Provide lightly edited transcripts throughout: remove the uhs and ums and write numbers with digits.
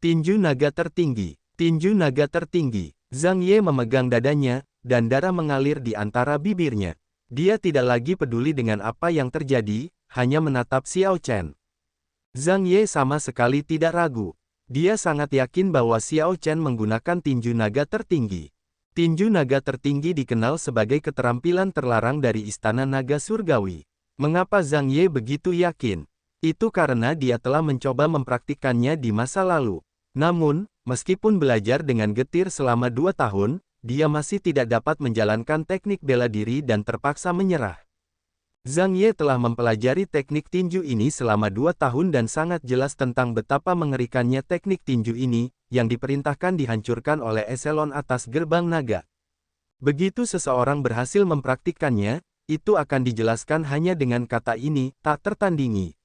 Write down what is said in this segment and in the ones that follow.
Tinju naga tertinggi. Tinju naga tertinggi. Zhang Ye memegang dadanya, dan darah mengalir di antara bibirnya. Dia tidak lagi peduli dengan apa yang terjadi, hanya menatap Xiao Chen. Zhang Ye sama sekali tidak ragu. Dia sangat yakin bahwa Xiao Chen menggunakan tinju naga tertinggi. Tinju naga tertinggi dikenal sebagai keterampilan terlarang dari Istana Naga Surgawi. Mengapa Zhang Ye begitu yakin? Itu karena dia telah mencoba mempraktikkannya di masa lalu. Namun, meskipun belajar dengan getir selama 2 tahun, dia masih tidak dapat menjalankan teknik bela diri dan terpaksa menyerah. Zhang Ye telah mempelajari teknik tinju ini selama 2 tahun dan sangat jelas tentang betapa mengerikannya teknik tinju ini, yang diperintahkan dihancurkan oleh eselon atas gerbang naga. Begitu seseorang berhasil mempraktikkannya, itu akan dijelaskan hanya dengan kata ini, tak tertandingi.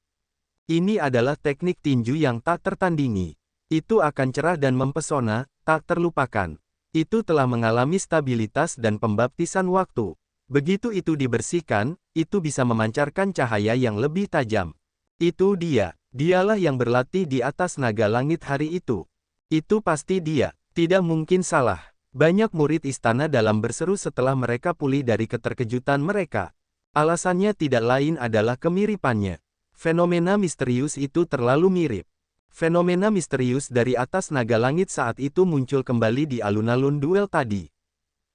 Ini adalah teknik tinju yang tak tertandingi. Itu akan cerah dan mempesona, tak terlupakan. Itu telah mengalami stabilitas dan pembaptisan waktu. Begitu itu dibersihkan, itu bisa memancarkan cahaya yang lebih tajam. Itu dia. Dialah yang berlatih di atas naga langit hari itu. Itu pasti dia. Tidak mungkin salah. Banyak murid istana dalam berseru setelah mereka pulih dari keterkejutan mereka. Alasannya tidak lain adalah kemiripannya. Fenomena misterius itu terlalu mirip. Fenomena misterius dari atas naga langit saat itu muncul kembali di alun-alun duel tadi.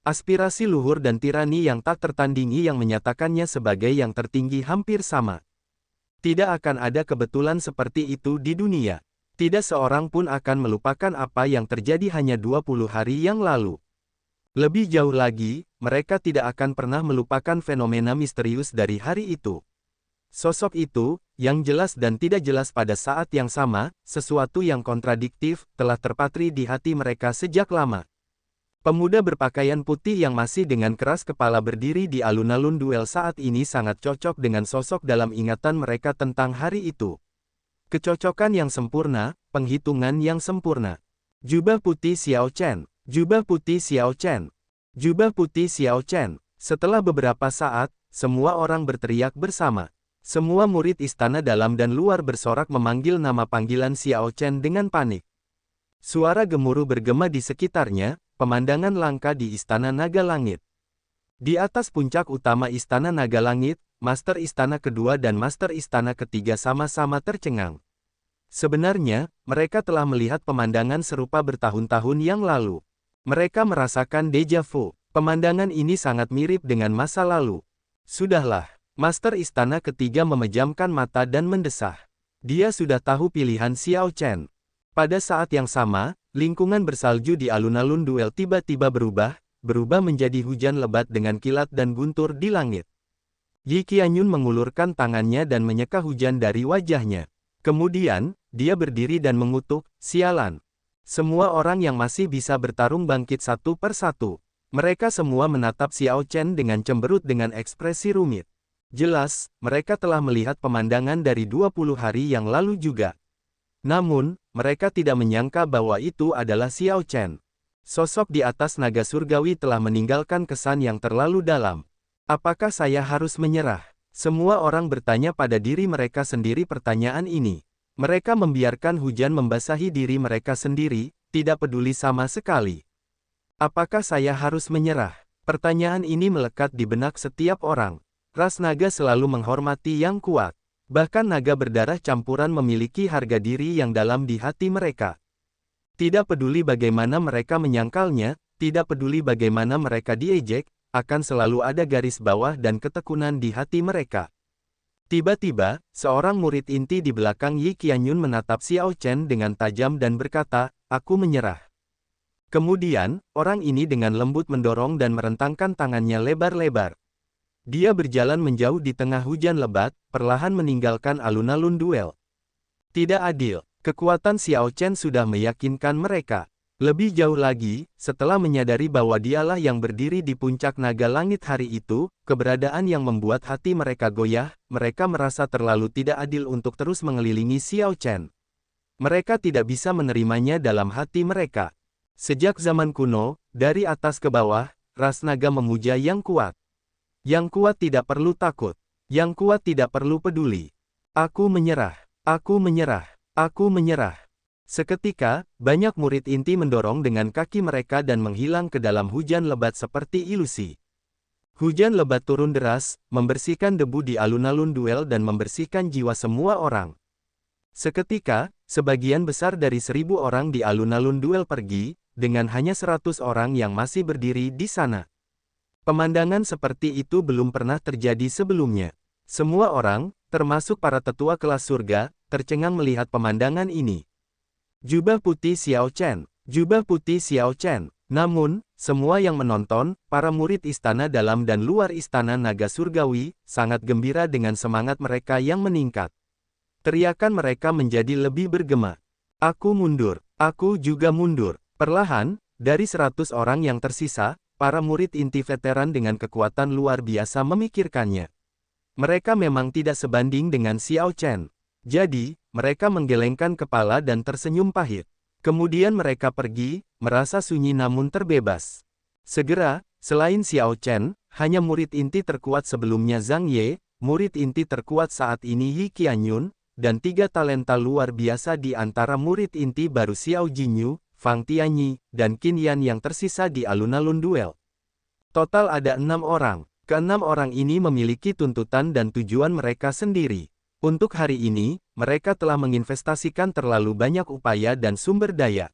Aspirasi luhur dan tirani yang tak tertandingi yang menyatakannya sebagai yang tertinggi hampir sama. Tidak akan ada kebetulan seperti itu di dunia. Tidak seorang pun akan melupakan apa yang terjadi hanya 20 hari yang lalu. Lebih jauh lagi, mereka tidak akan pernah melupakan fenomena misterius dari hari itu. Sosok itu, yang jelas dan tidak jelas pada saat yang sama, sesuatu yang kontradiktif, telah terpatri di hati mereka sejak lama. Pemuda berpakaian putih yang masih dengan keras kepala berdiri di alun-alun duel saat ini sangat cocok dengan sosok dalam ingatan mereka tentang hari itu. Kecocokan yang sempurna, penghitungan yang sempurna. Jubah putih Xiao Chen. Jubah putih Xiao Chen. Jubah putih Xiao Chen. Setelah beberapa saat, semua orang berteriak bersama. Semua murid istana dalam dan luar bersorak memanggil nama panggilan Xiao Chen dengan panik. Suara gemuruh bergema di sekitarnya, pemandangan langka di Istana Naga Langit. Di atas puncak utama Istana Naga Langit, Master Istana kedua dan Master Istana ketiga sama-sama tercengang. Sebenarnya, mereka telah melihat pemandangan serupa bertahun-tahun yang lalu. Mereka merasakan deja vu. Pemandangan ini sangat mirip dengan masa lalu. Sudahlah, Master Istana ketiga memejamkan mata dan mendesah. Dia sudah tahu pilihan Xiao Chen. Pada saat yang sama, lingkungan bersalju di alun-alun duel tiba-tiba berubah menjadi hujan lebat dengan kilat dan guntur di langit. Yi Qianyun mengulurkan tangannya dan menyeka hujan dari wajahnya. Kemudian, dia berdiri dan mengutuk, "Sialan." Semua orang yang masih bisa bertarung bangkit satu per satu. Mereka semua menatap Xiao Chen dengan cemberut dengan ekspresi rumit. Jelas, mereka telah melihat pemandangan dari 20 hari yang lalu juga. Namun, mereka tidak menyangka bahwa itu adalah Xiao Chen. Sosok di atas naga surgawi telah meninggalkan kesan yang terlalu dalam. Apakah saya harus menyerah? Semua orang bertanya pada diri mereka sendiri pertanyaan ini. Mereka membiarkan hujan membasahi diri mereka sendiri, tidak peduli sama sekali. Apakah saya harus menyerah? Pertanyaan ini melekat di benak setiap orang. Ras naga selalu menghormati yang kuat. Bahkan naga berdarah campuran memiliki harga diri yang dalam di hati mereka. Tidak peduli bagaimana mereka menyangkalnya, tidak peduli bagaimana mereka diejek, akan selalu ada garis bawah dan ketekunan di hati mereka. Tiba-tiba, seorang murid inti di belakang Yi Qianyun menatap Xiao Chen dengan tajam dan berkata, "Aku menyerah." Kemudian, orang ini dengan lembut mendorong dan merentangkan tangannya lebar-lebar. Dia berjalan menjauh di tengah hujan lebat, perlahan meninggalkan alun-alun duel. Tidak adil. Kekuatan Xiao Chen sudah meyakinkan mereka. Lebih jauh lagi, setelah menyadari bahwa dialah yang berdiri di puncak naga langit hari itu, keberadaan yang membuat hati mereka goyah, mereka merasa terlalu tidak adil untuk terus mengelilingi Xiao Chen. Mereka tidak bisa menerimanya dalam hati mereka. Sejak zaman kuno, dari atas ke bawah, ras naga memuja yang kuat. Yang kuat tidak perlu takut. Yang kuat tidak perlu peduli. Aku menyerah. Aku menyerah. Aku menyerah. Seketika, banyak murid inti mendorong dengan kaki mereka dan menghilang ke dalam hujan lebat seperti ilusi. Hujan lebat turun deras, membersihkan debu di alun-alun duel dan membersihkan jiwa semua orang. Seketika, sebagian besar dari 1.000 orang di alun-alun duel pergi, dengan hanya 100 orang yang masih berdiri di sana. Pemandangan seperti itu belum pernah terjadi sebelumnya. Semua orang, termasuk para tetua kelas surga, tercengang melihat pemandangan ini. Jubah putih Xiao Chen, jubah putih Xiao Chen. Namun, semua yang menonton, para murid istana dalam dan luar istana naga surgawi, sangat gembira dengan semangat mereka yang meningkat. Teriakan mereka menjadi lebih bergema. Aku mundur, aku juga mundur. Perlahan, dari 100 orang yang tersisa, para murid inti veteran dengan kekuatan luar biasa memikirkannya. Mereka memang tidak sebanding dengan Xiao Chen. Jadi, mereka menggelengkan kepala dan tersenyum pahit. Kemudian mereka pergi, merasa sunyi namun terbebas. Segera, selain Xiao Chen, hanya murid inti terkuat sebelumnya Zhang Ye, murid inti terkuat saat ini Yi Qianyun, dan 3 talenta luar biasa di antara murid inti baru Xiao Jinyu, Fang Tianyi, dan Qin Yan yang tersisa di alun-alun duel. Total ada 6 orang. Keenam orang ini memiliki tuntutan dan tujuan mereka sendiri. Untuk hari ini, mereka telah menginvestasikan terlalu banyak upaya dan sumber daya.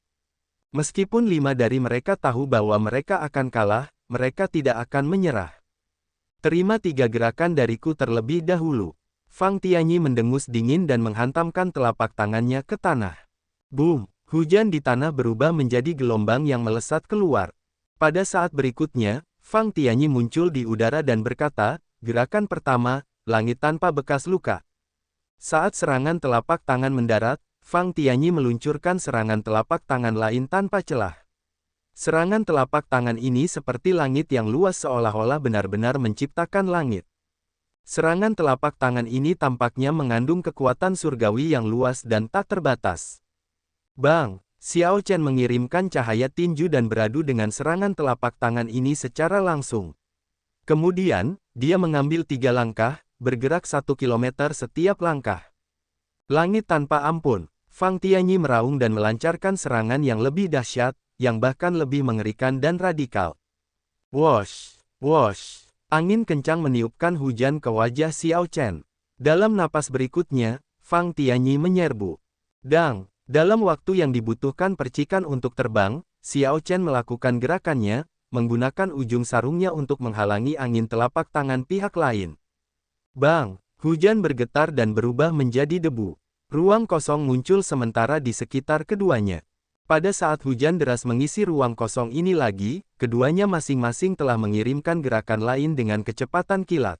Meskipun 5 dari mereka tahu bahwa mereka akan kalah, mereka tidak akan menyerah. Terima 3 gerakan dariku terlebih dahulu. Fang Tianyi mendengus dingin dan menghantamkan telapak tangannya ke tanah. Boom! Hujan di tanah berubah menjadi gelombang yang melesat keluar. Pada saat berikutnya, Fang Tianyi muncul di udara dan berkata, gerakan pertama, langit tanpa bekas luka. Saat serangan telapak tangan mendarat, Fang Tianyi meluncurkan serangan telapak tangan lain tanpa celah. Serangan telapak tangan ini seperti langit yang luas seolah-olah benar-benar menciptakan langit. Serangan telapak tangan ini tampaknya mengandung kekuatan surgawi yang luas dan tak terbatas. Bang! Xiao Chen mengirimkan cahaya tinju dan beradu dengan serangan telapak tangan ini secara langsung. Kemudian, dia mengambil 3 langkah, bergerak 1 kilometer setiap langkah. Langit tanpa ampun, Fang Tianyi meraung dan melancarkan serangan yang lebih dahsyat, yang bahkan lebih mengerikan dan radikal. Wosh! Wosh! Angin kencang meniupkan hujan ke wajah Xiao Chen. Dalam napas berikutnya, Fang Tianyi menyerbu. Dang! Dalam waktu yang dibutuhkan percikan untuk terbang, Xiao Chen melakukan gerakannya, menggunakan ujung sarungnya untuk menghalangi angin telapak tangan pihak lain. Bang! Hujan bergetar dan berubah menjadi debu. Ruang kosong muncul sementara di sekitar keduanya. Pada saat hujan deras mengisi ruang kosong ini lagi, keduanya masing-masing telah mengirimkan gerakan lain dengan kecepatan kilat.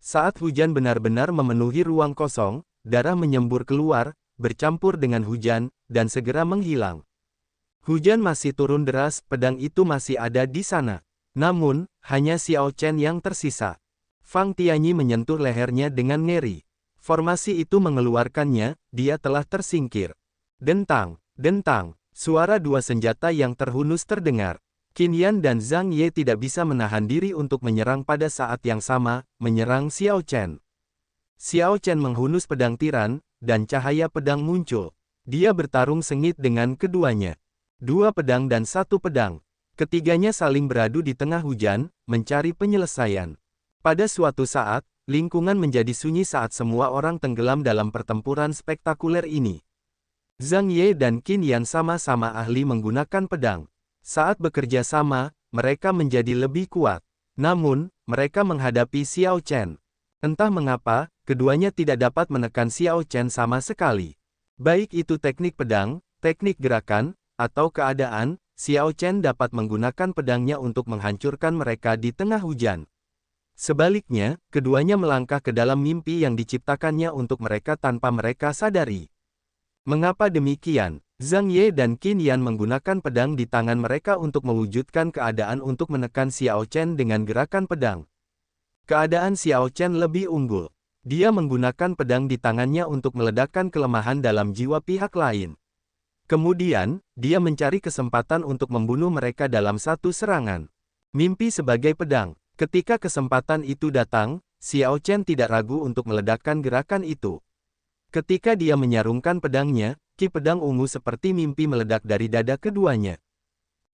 Saat hujan benar-benar memenuhi ruang kosong, darah menyembur keluar, bercampur dengan hujan, dan segera menghilang. Hujan masih turun deras, pedang itu masih ada di sana. Namun, hanya Xiao Chen yang tersisa. Fang Tianyi menyentuh lehernya dengan ngeri. Formasi itu mengeluarkannya, dia telah tersingkir. Dentang, dentang, suara 2 senjata yang terhunus terdengar. Qin Yan dan Zhang Ye tidak bisa menahan diri untuk menyerang pada saat yang sama, menyerang Xiao Chen. Xiao Chen menghunus pedang tiran, dan cahaya pedang muncul. Dia bertarung sengit dengan keduanya. 2 pedang dan 1 pedang. Ketiganya saling beradu di tengah hujan, mencari penyelesaian. Pada suatu saat, lingkungan menjadi sunyi saat semua orang tenggelam dalam pertempuran spektakuler ini. Zhang Ye dan Qin Yan sama-sama ahli menggunakan pedang. Saat bekerja sama, mereka menjadi lebih kuat. Namun, mereka menghadapi Xiao Chen. Entah mengapa, keduanya tidak dapat menekan Xiao Chen sama sekali. Baik itu teknik pedang, teknik gerakan, atau keadaan, Xiao Chen dapat menggunakan pedangnya untuk menghancurkan mereka di tengah hujan. Sebaliknya, keduanya melangkah ke dalam mimpi yang diciptakannya untuk mereka tanpa mereka sadari. Mengapa demikian? Zhang Ye dan Qin Yan menggunakan pedang di tangan mereka untuk mewujudkan keadaan untuk menekan Xiao Chen dengan gerakan pedang. Keadaan Xiao Chen lebih unggul. Dia menggunakan pedang di tangannya untuk meledakkan kelemahan dalam jiwa pihak lain. Kemudian, dia mencari kesempatan untuk membunuh mereka dalam satu serangan. Mimpi sebagai pedang. Ketika kesempatan itu datang, Xiao Chen tidak ragu untuk meledakkan gerakan itu. Ketika dia menyarungkan pedangnya, ki pedang ungu seperti mimpi meledak dari dada keduanya.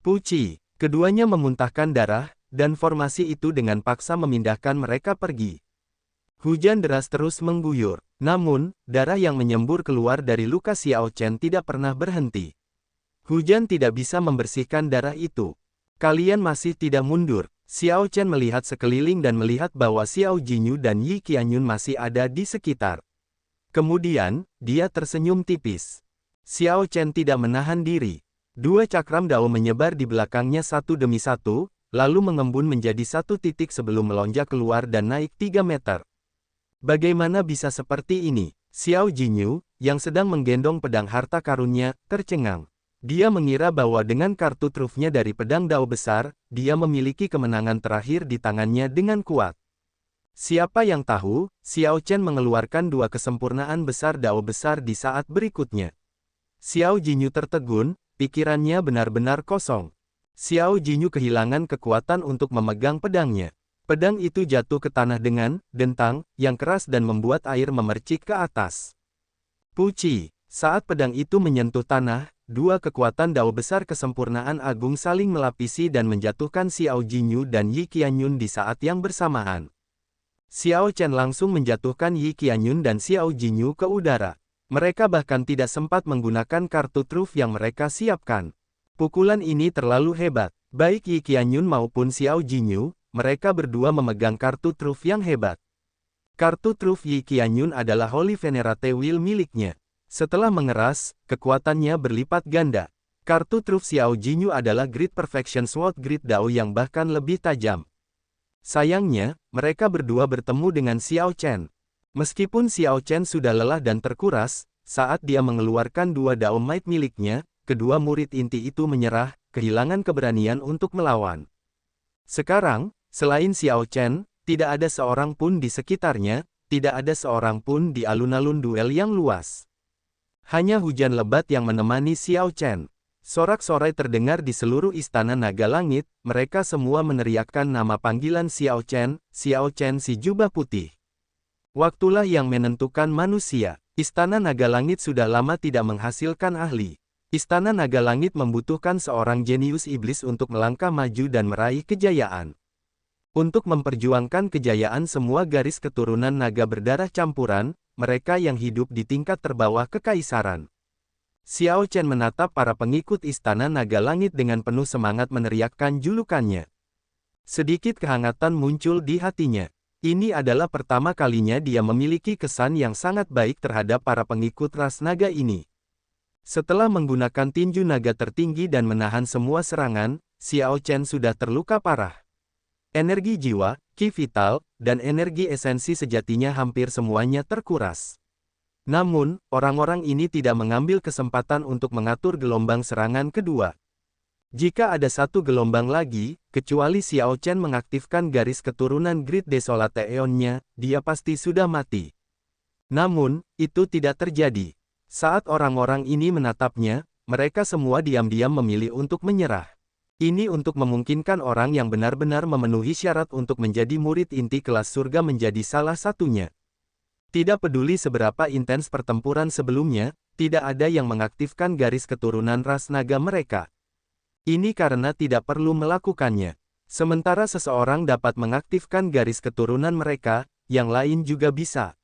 Puci, keduanya memuntahkan darah, dan formasi itu dengan paksa memindahkan mereka pergi. Hujan deras terus mengguyur, namun, darah yang menyembur keluar dari luka Xiao Chen tidak pernah berhenti. Hujan tidak bisa membersihkan darah itu. Kalian masih tidak mundur. Xiao Chen melihat sekeliling dan melihat bahwa Xiao Jinyu dan Yi Qianyun masih ada di sekitar. Kemudian, dia tersenyum tipis. Xiao Chen tidak menahan diri. Dua cakram dao menyebar di belakangnya satu demi satu, lalu mengembun menjadi satu titik sebelum melonjak keluar dan naik 3 meter. Bagaimana bisa seperti ini? Xiao Jinyu, yang sedang menggendong pedang harta karunnya, tercengang. Dia mengira bahwa dengan kartu trufnya dari pedang dao besar, dia memiliki kemenangan terakhir di tangannya dengan kuat. Siapa yang tahu, Xiao Chen mengeluarkan dua kesempurnaan besar dao besar di saat berikutnya. Xiao Jinyu tertegun, pikirannya benar-benar kosong. Xiao Jinyu kehilangan kekuatan untuk memegang pedangnya. Pedang itu jatuh ke tanah dengan dentang yang keras dan membuat air memercik ke atas. Puci, saat pedang itu menyentuh tanah, dua kekuatan dao besar kesempurnaan agung saling melapisi dan menjatuhkan Xiao Jinyu dan Yi Qianyun di saat yang bersamaan. Xiao Chen langsung menjatuhkan Yi Qianyun dan Xiao Jinyu ke udara. Mereka bahkan tidak sempat menggunakan kartu truf yang mereka siapkan. Pukulan ini terlalu hebat. Baik Yi Qianyun maupun Xiao Jinyu, mereka berdua memegang kartu truf yang hebat. Kartu truf Yi Qianyun adalah Holy Venerate Will miliknya. Setelah mengeras, kekuatannya berlipat ganda. Kartu truf Xiao Jinyu adalah Great Perfection Sword Great Dao yang bahkan lebih tajam. Sayangnya, mereka berdua bertemu dengan Xiao Chen. Meskipun Xiao Chen sudah lelah dan terkuras, saat dia mengeluarkan dua Dao Might miliknya, kedua murid inti itu menyerah, kehilangan keberanian untuk melawan. Sekarang, selain Xiao Chen, tidak ada seorang pun di sekitarnya, tidak ada seorang pun di alun-alun duel yang luas. Hanya hujan lebat yang menemani Xiao Chen. Sorak-sorai terdengar di seluruh istana naga langit, mereka semua meneriakkan nama panggilan Xiao Chen si jubah putih. Waktulah yang menentukan manusia. Istana naga langit sudah lama tidak menghasilkan ahli. Istana naga langit membutuhkan seorang jenius iblis untuk melangkah maju dan meraih kejayaan. Untuk memperjuangkan kejayaan semua garis keturunan naga berdarah campuran, mereka yang hidup di tingkat terbawah kekaisaran. Xiao Chen menatap para pengikut istana naga langit dengan penuh semangat meneriakkan julukannya. Sedikit kehangatan muncul di hatinya. Ini adalah pertama kalinya dia memiliki kesan yang sangat baik terhadap para pengikut ras naga ini. Setelah menggunakan tinju naga tertinggi dan menahan semua serangan, Xiao Chen sudah terluka parah. Energi jiwa, ki vital, dan energi esensi sejatinya hampir semuanya terkuras. Namun, orang-orang ini tidak mengambil kesempatan untuk mengatur gelombang serangan kedua. Jika ada satu gelombang lagi, kecuali Xiao Chen mengaktifkan garis keturunan Great Desolate Aeon-nya, dia pasti sudah mati. Namun, itu tidak terjadi. Saat orang-orang ini menatapnya, mereka semua diam-diam memilih untuk menyerah. Ini untuk memungkinkan orang yang benar-benar memenuhi syarat untuk menjadi murid inti kelas surga menjadi salah satunya. Tidak peduli seberapa intens pertempuran sebelumnya, tidak ada yang mengaktifkan garis keturunan ras naga mereka. Ini karena tidak perlu melakukannya. Sementara seseorang dapat mengaktifkan garis keturunan mereka, yang lain juga bisa.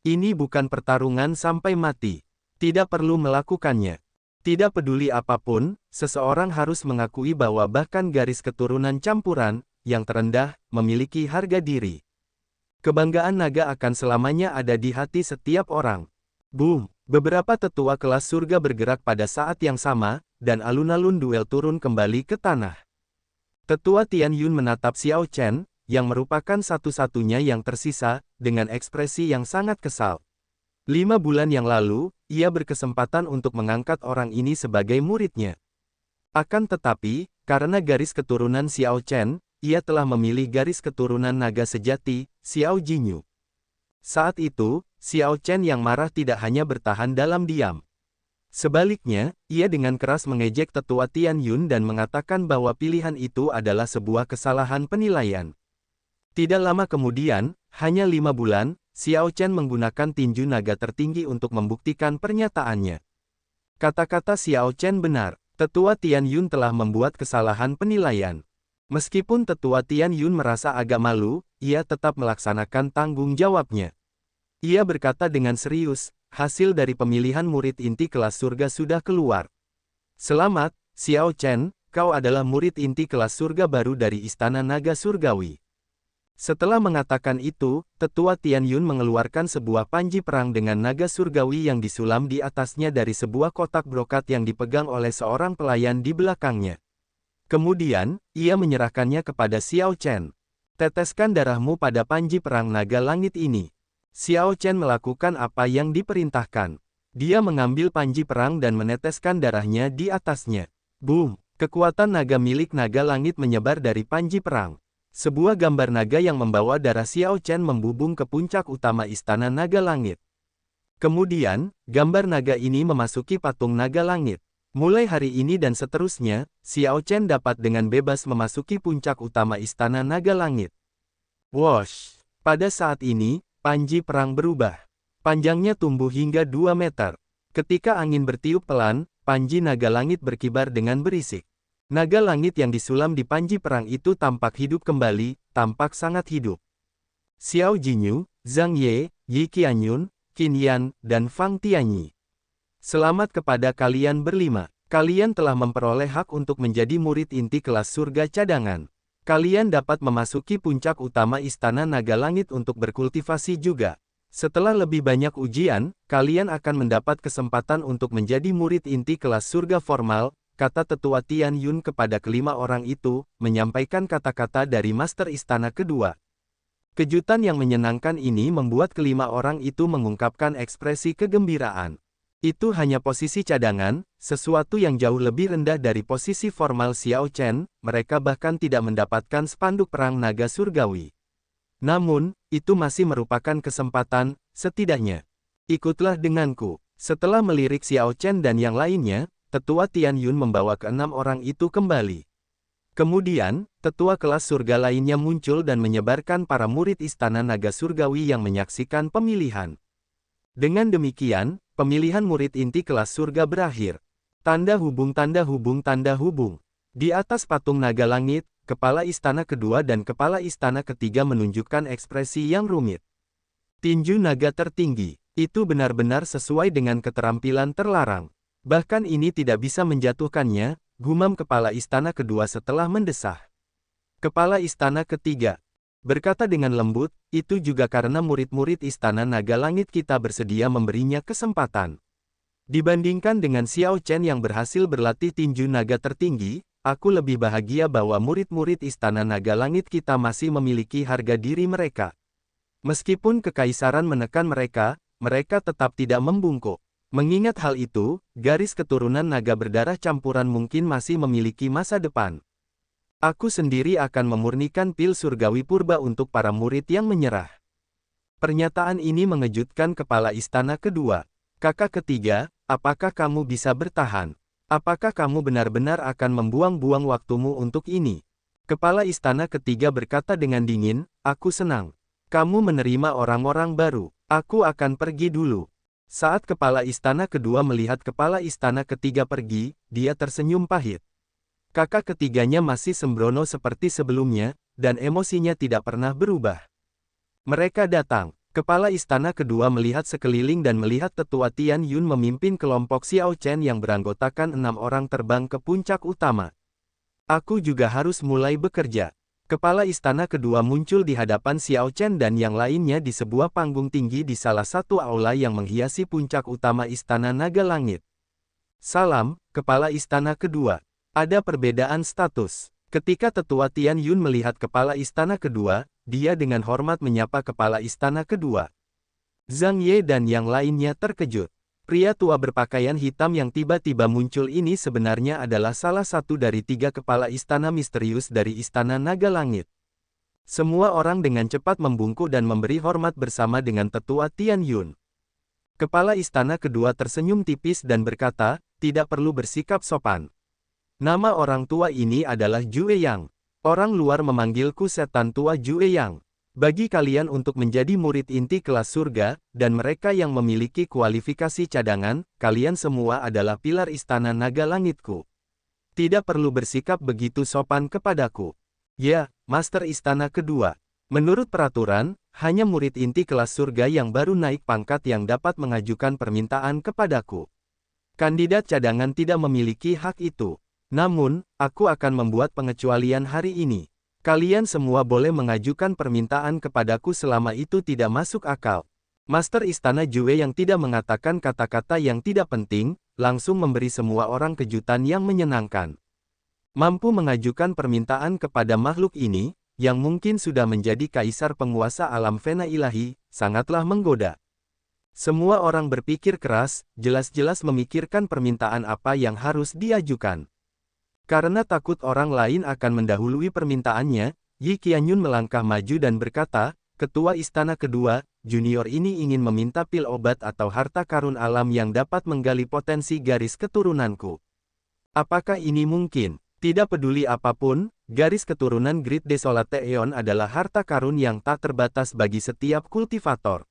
Ini bukan pertarungan sampai mati. Tidak perlu melakukannya. Tidak peduli apapun, seseorang harus mengakui bahwa bahkan garis keturunan campuran, yang terendah, memiliki harga diri. Kebanggaan naga akan selamanya ada di hati setiap orang. Boom! Beberapa tetua kelas surga bergerak pada saat yang sama, dan alun-alun duel turun kembali ke tanah. Tetua Tian Yun menatap Xiao Chen, yang merupakan satu-satunya yang tersisa, dengan ekspresi yang sangat kesal. 5 bulan yang lalu, ia berkesempatan untuk mengangkat orang ini sebagai muridnya. Akan tetapi, karena garis keturunan Xiao Chen, ia telah memilih garis keturunan naga sejati, Xiao Jinyu. Saat itu, Xiao Chen yang marah tidak hanya bertahan dalam diam. Sebaliknya, ia dengan keras mengejek tetua Tian Yun dan mengatakan bahwa pilihan itu adalah sebuah kesalahan penilaian. Tidak lama kemudian, hanya 5 bulan, Xiao Chen menggunakan tinju naga tertinggi untuk membuktikan pernyataannya. Kata-kata Xiao Chen benar. Tetua Tian Yun telah membuat kesalahan penilaian. Meskipun Tetua Tian Yun merasa agak malu, ia tetap melaksanakan tanggung jawabnya. Ia berkata dengan serius, hasil dari pemilihan murid inti kelas surga sudah keluar. Selamat, Xiao Chen, kau adalah murid inti kelas surga baru dari Istana Naga Surgawi. Setelah mengatakan itu, Tetua Tian Yun mengeluarkan sebuah panji perang dengan naga surgawi yang disulam di atasnya dari sebuah kotak brokat yang dipegang oleh seorang pelayan di belakangnya. Kemudian, ia menyerahkannya kepada Xiao Chen. Teteskan darahmu pada panji perang naga langit ini. Xiao Chen melakukan apa yang diperintahkan. Dia mengambil panji perang dan meneteskan darahnya di atasnya. Boom! Kekuatan naga milik naga langit menyebar dari panji perang. Sebuah gambar naga yang membawa darah Xiao Chen membubung ke puncak utama Istana Naga Langit. Kemudian, gambar naga ini memasuki patung naga langit. Mulai hari ini dan seterusnya, Xiao Chen dapat dengan bebas memasuki puncak utama Istana Naga Langit. Wosh! Pada saat ini, panji perang berubah. Panjangnya tumbuh hingga 2 meter. Ketika angin bertiup pelan, panji naga langit berkibar dengan berisik. Naga langit yang disulam di panji perang itu tampak hidup kembali, tampak sangat hidup. Xiao Jinyu, Zhang Ye, Yi Qianyun, Qin Yan, dan Fang Tianyi. Selamat kepada kalian berlima. Kalian telah memperoleh hak untuk menjadi murid inti kelas surga cadangan. Kalian dapat memasuki puncak utama Istana Naga Langit untuk berkultivasi juga. Setelah lebih banyak ujian, kalian akan mendapat kesempatan untuk menjadi murid inti kelas surga formal, kata Tetua Tian Yun kepada kelima orang itu, menyampaikan kata-kata dari Master Istana kedua. Kejutan yang menyenangkan ini membuat kelima orang itu mengungkapkan ekspresi kegembiraan. Itu hanya posisi cadangan, sesuatu yang jauh lebih rendah dari posisi formal Xiao Chen, mereka bahkan tidak mendapatkan spanduk perang naga surgawi. Namun, itu masih merupakan kesempatan, setidaknya. Ikutlah denganku. Setelah melirik Xiao Chen dan yang lainnya, Tetua Tian Yun membawa keenam orang itu kembali. Kemudian, tetua kelas surga lainnya muncul dan menyebarkan para murid Istana Naga Surgawi yang menyaksikan pemilihan. Dengan demikian, pemilihan murid inti kelas surga berakhir. Tanda hubung tanda hubung tanda hubung. Di atas patung naga langit, kepala istana kedua dan kepala istana ketiga menunjukkan ekspresi yang rumit. Tinju naga tertinggi, itu benar-benar sesuai dengan keterampilan terlarang. Bahkan ini tidak bisa menjatuhkannya, gumam kepala istana kedua setelah mendesah. Kepala istana ketiga berkata dengan lembut, itu juga karena murid-murid Istana Naga Langit kita bersedia memberinya kesempatan. Dibandingkan dengan Xiao Chen yang berhasil berlatih tinju naga tertinggi, aku lebih bahagia bahwa murid-murid Istana Naga Langit kita masih memiliki harga diri mereka. Meskipun kekaisaran menekan mereka, mereka tetap tidak membungkuk. Mengingat hal itu, garis keturunan naga berdarah campuran mungkin masih memiliki masa depan. Aku sendiri akan memurnikan pil surgawi purba untuk para murid yang menyerah. Pernyataan ini mengejutkan kepala istana kedua. Kakak ketiga, apakah kamu bisa bertahan? Apakah kamu benar-benar akan membuang-buang waktumu untuk ini? Kepala istana ketiga berkata dengan dingin, aku senang. Kamu menerima orang-orang baru. Aku akan pergi dulu. Saat kepala istana kedua melihat kepala istana ketiga pergi, dia tersenyum pahit. Kakak ketiganya masih sembrono seperti sebelumnya, dan emosinya tidak pernah berubah. Mereka datang. Kepala istana kedua melihat sekeliling dan melihat Tetua Tian Yun memimpin kelompok Xiao Chen yang beranggotakan 6 orang terbang ke puncak utama. Aku juga harus mulai bekerja. Kepala istana kedua muncul di hadapan Xiao Chen dan yang lainnya di sebuah panggung tinggi di salah satu aula yang menghiasi puncak utama Istana Naga Langit. Salam, Kepala Istana kedua. Ada perbedaan status. Ketika Tetua Tian Yun melihat Kepala Istana kedua, dia dengan hormat menyapa Kepala Istana kedua. Zhang Ye dan yang lainnya terkejut. Pria tua berpakaian hitam yang tiba-tiba muncul ini sebenarnya adalah salah satu dari 3 kepala istana misterius dari Istana Naga Langit. Semua orang dengan cepat membungkuk dan memberi hormat bersama dengan Tetua Tian Yun. Kepala istana kedua tersenyum tipis dan berkata, tidak perlu bersikap sopan. Nama orang tua ini adalah Jue Yang. Orang luar memanggilku setan tua Jue Yang. Bagi kalian untuk menjadi murid inti kelas surga, dan mereka yang memiliki kualifikasi cadangan, kalian semua adalah pilar istana naga langitku. Tidak perlu bersikap begitu sopan kepadaku. Ya, Master Istana Kedua. Menurut peraturan, hanya murid inti kelas surga yang baru naik pangkat yang dapat mengajukan permintaan kepadaku. Kandidat cadangan tidak memiliki hak itu. Namun, aku akan membuat pengecualian hari ini. Kalian semua boleh mengajukan permintaan kepadaku selama itu tidak masuk akal. Master Istana Jue yang tidak mengatakan kata-kata yang tidak penting, langsung memberi semua orang kejutan yang menyenangkan. Mampu mengajukan permintaan kepada makhluk ini, yang mungkin sudah menjadi kaisar penguasa alam fena ilahi, sangatlah menggoda. Semua orang berpikir keras, jelas-jelas memikirkan permintaan apa yang harus diajukan. Karena takut orang lain akan mendahului permintaannya, Yi Qianyun melangkah maju dan berkata, Ketua Istana Kedua, junior ini ingin meminta pil obat atau harta karun alam yang dapat menggali potensi garis keturunanku. Apakah ini mungkin? Tidak peduli apapun, garis keturunan Great Desolate Aeon adalah harta karun yang tak terbatas bagi setiap kultivator.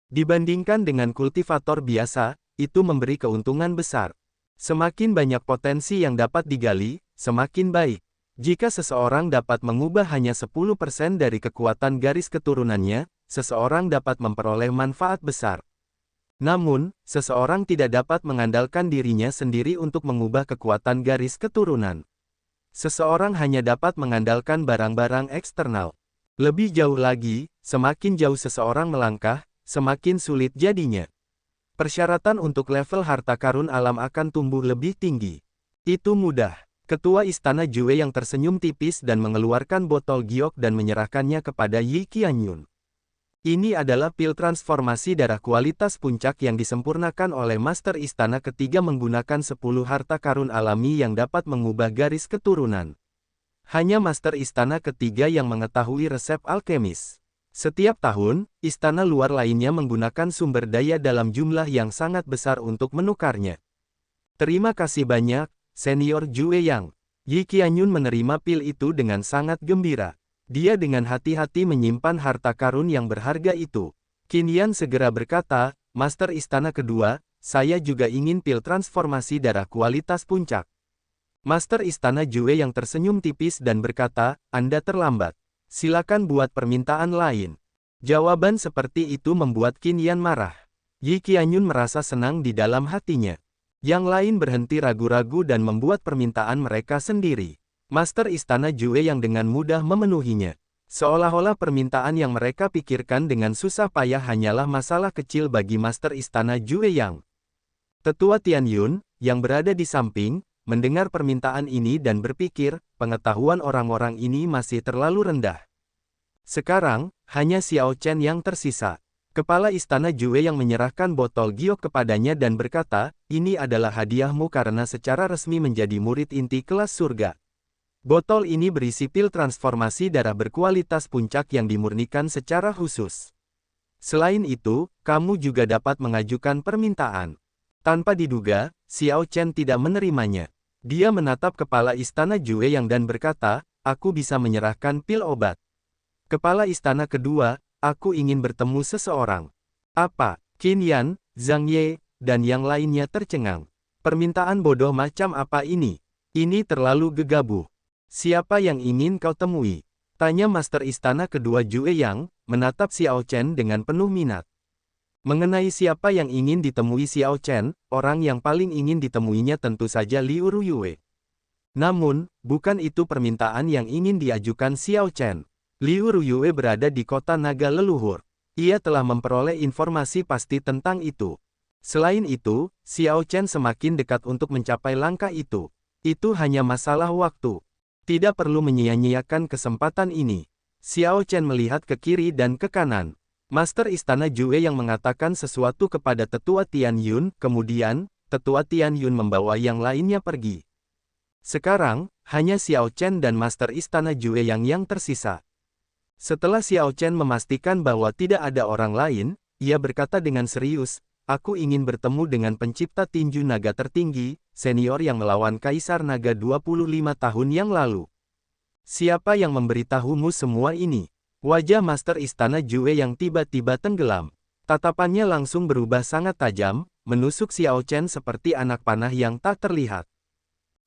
Dibandingkan dengan kultivator biasa, itu memberi keuntungan besar. Semakin banyak potensi yang dapat digali, semakin baik. Jika seseorang dapat mengubah hanya 10% dari kekuatan garis keturunannya, seseorang dapat memperoleh manfaat besar. Namun, seseorang tidak dapat mengandalkan dirinya sendiri untuk mengubah kekuatan garis keturunan. Seseorang hanya dapat mengandalkan barang-barang eksternal. Lebih jauh lagi, semakin jauh seseorang melangkah, semakin sulit jadinya. Persyaratan untuk level harta karun alam akan tumbuh lebih tinggi. Itu mudah. Ketua Istana Jue yang tersenyum tipis dan mengeluarkan botol giok dan menyerahkannya kepada Yi Qianyun. Ini adalah pil transformasi darah kualitas puncak yang disempurnakan oleh Master Istana Ketiga menggunakan 10 harta karun alami yang dapat mengubah garis keturunan. Hanya Master Istana Ketiga yang mengetahui resep alkemis. Setiap tahun, istana luar lainnya menggunakan sumber daya dalam jumlah yang sangat besar untuk menukarnya. Terima kasih banyak, Senior Jue Yang. Yi Qianyun menerima pil itu dengan sangat gembira. Dia dengan hati-hati menyimpan harta karun yang berharga itu. Qin Yan segera berkata, Master Istana Kedua, saya juga ingin pil transformasi darah kualitas puncak. Master Istana Jue yang tersenyum tipis dan berkata, Anda terlambat. Silakan buat permintaan lain. Jawaban seperti itu membuat Qin Yan marah. Yi Qianyun merasa senang di dalam hatinya. Yang lain berhenti ragu-ragu dan membuat permintaan mereka sendiri. Master Istana Jue yang dengan mudah memenuhinya. Seolah-olah permintaan yang mereka pikirkan dengan susah payah hanyalah masalah kecil bagi Master Istana Jue Yang. Tetua Tian Yun, yang berada di samping, mendengar permintaan ini dan berpikir, pengetahuan orang-orang ini masih terlalu rendah. Sekarang, hanya Xiao Chen yang tersisa. Kepala Istana Jue yang menyerahkan botol giok kepadanya dan berkata, ini adalah hadiahmu karena secara resmi menjadi murid inti kelas surga. Botol ini berisi pil transformasi darah berkualitas puncak yang dimurnikan secara khusus. Selain itu, kamu juga dapat mengajukan permintaan. Tanpa diduga, Xiao Chen tidak menerimanya. Dia menatap kepala Istana Jue Yang dan berkata, aku bisa menyerahkan pil obat. Kepala Istana Kedua, aku ingin bertemu seseorang. Apa? Qin Yan, Zhang Ye, dan yang lainnya tercengang. Permintaan bodoh macam apa ini? Ini terlalu gegabah. Siapa yang ingin kau temui? Tanya Master Istana Kedua Jue Yang, menatap Xiao Chen dengan penuh minat. Mengenai siapa yang ingin ditemui Xiao Chen, orang yang paling ingin ditemuinya tentu saja Liu Ruyue. Namun, bukan itu permintaan yang ingin diajukan Xiao Chen. Liu Ruyue berada di kota naga leluhur. Ia telah memperoleh informasi pasti tentang itu. Selain itu, Xiao Chen semakin dekat untuk mencapai langkah itu. Itu hanya masalah waktu. Tidak perlu menyia-nyiakan kesempatan ini. Xiao Chen melihat ke kiri dan ke kanan. Master Istana Jue yang mengatakan sesuatu kepada Tetua Tian Yun, kemudian, Tetua Tian Yun membawa yang lainnya pergi. Sekarang, hanya Xiao Chen dan Master Istana Jue yang tersisa. Setelah Xiao Chen memastikan bahwa tidak ada orang lain, ia berkata dengan serius, aku ingin bertemu dengan pencipta tinju naga tertinggi, senior yang melawan Kaisar Naga 25 tahun yang lalu. Siapa yang memberitahumu semua ini? Wajah Master Istana Jue yang tiba-tiba tenggelam. Tatapannya langsung berubah sangat tajam, menusuk Xiao Chen seperti anak panah yang tak terlihat.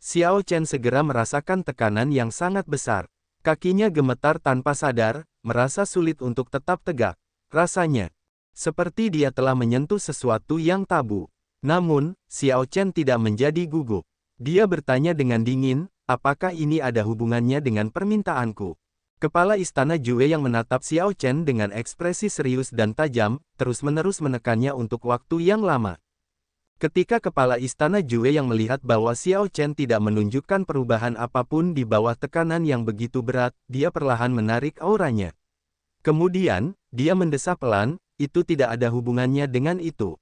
Xiao Chen segera merasakan tekanan yang sangat besar. Kakinya gemetar tanpa sadar, merasa sulit untuk tetap tegak. Rasanya seperti dia telah menyentuh sesuatu yang tabu. Namun, Xiao Chen tidak menjadi gugup. Dia bertanya dengan dingin, apakah ini ada hubungannya dengan permintaanku? Kepala Istana Jue yang menatap Xiao Chen dengan ekspresi serius dan tajam, terus-menerus menekannya untuk waktu yang lama. Ketika Kepala Istana Jue yang melihat bahwa Xiao Chen tidak menunjukkan perubahan apapun di bawah tekanan yang begitu berat, dia perlahan menarik auranya. Kemudian, dia mendesah pelan, itu tidak ada hubungannya dengan itu.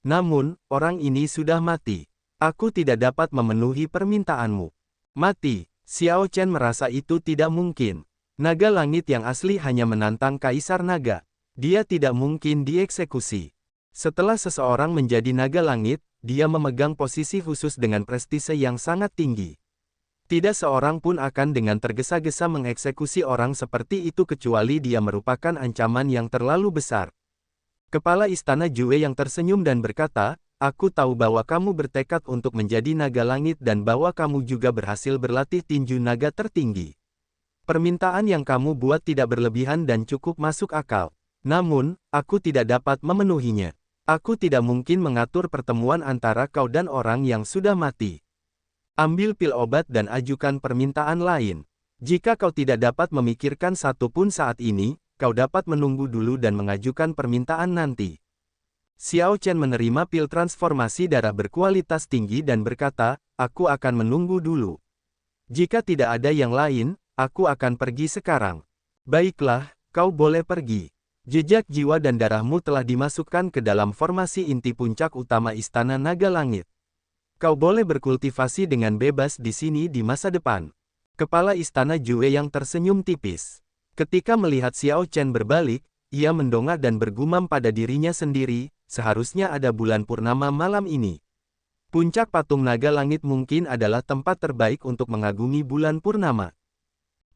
Namun, orang ini sudah mati. Aku tidak dapat memenuhi permintaanmu. Mati. Xiao Chen merasa itu tidak mungkin. Naga langit yang asli hanya menantang Kaisar Naga. Dia tidak mungkin dieksekusi. Setelah seseorang menjadi naga langit, dia memegang posisi khusus dengan prestise yang sangat tinggi. Tidak seorang pun akan dengan tergesa-gesa mengeksekusi orang seperti itu kecuali dia merupakan ancaman yang terlalu besar. Kepala Istana Jue yang tersenyum dan berkata, aku tahu bahwa kamu bertekad untuk menjadi naga langit dan bahwa kamu juga berhasil berlatih tinju naga tertinggi. Permintaan yang kamu buat tidak berlebihan dan cukup masuk akal. Namun, aku tidak dapat memenuhinya. Aku tidak mungkin mengatur pertemuan antara kau dan orang yang sudah mati. Ambil pil obat dan ajukan permintaan lain. Jika kau tidak dapat memikirkan satu pun saat ini, kau dapat menunggu dulu dan mengajukan permintaan nanti. Xiao Chen menerima pil transformasi darah berkualitas tinggi dan berkata, aku akan menunggu dulu. Jika tidak ada yang lain, aku akan pergi sekarang. Baiklah, kau boleh pergi. Jejak jiwa dan darahmu telah dimasukkan ke dalam formasi inti puncak utama Istana Naga Langit. Kau boleh berkultivasi dengan bebas di sini di masa depan. Kepala Istana Jue yang tersenyum tipis. Ketika melihat Xiao Chen berbalik, ia mendongak dan bergumam pada dirinya sendiri, seharusnya ada bulan purnama malam ini. Puncak patung naga langit mungkin adalah tempat terbaik untuk mengagumi bulan purnama.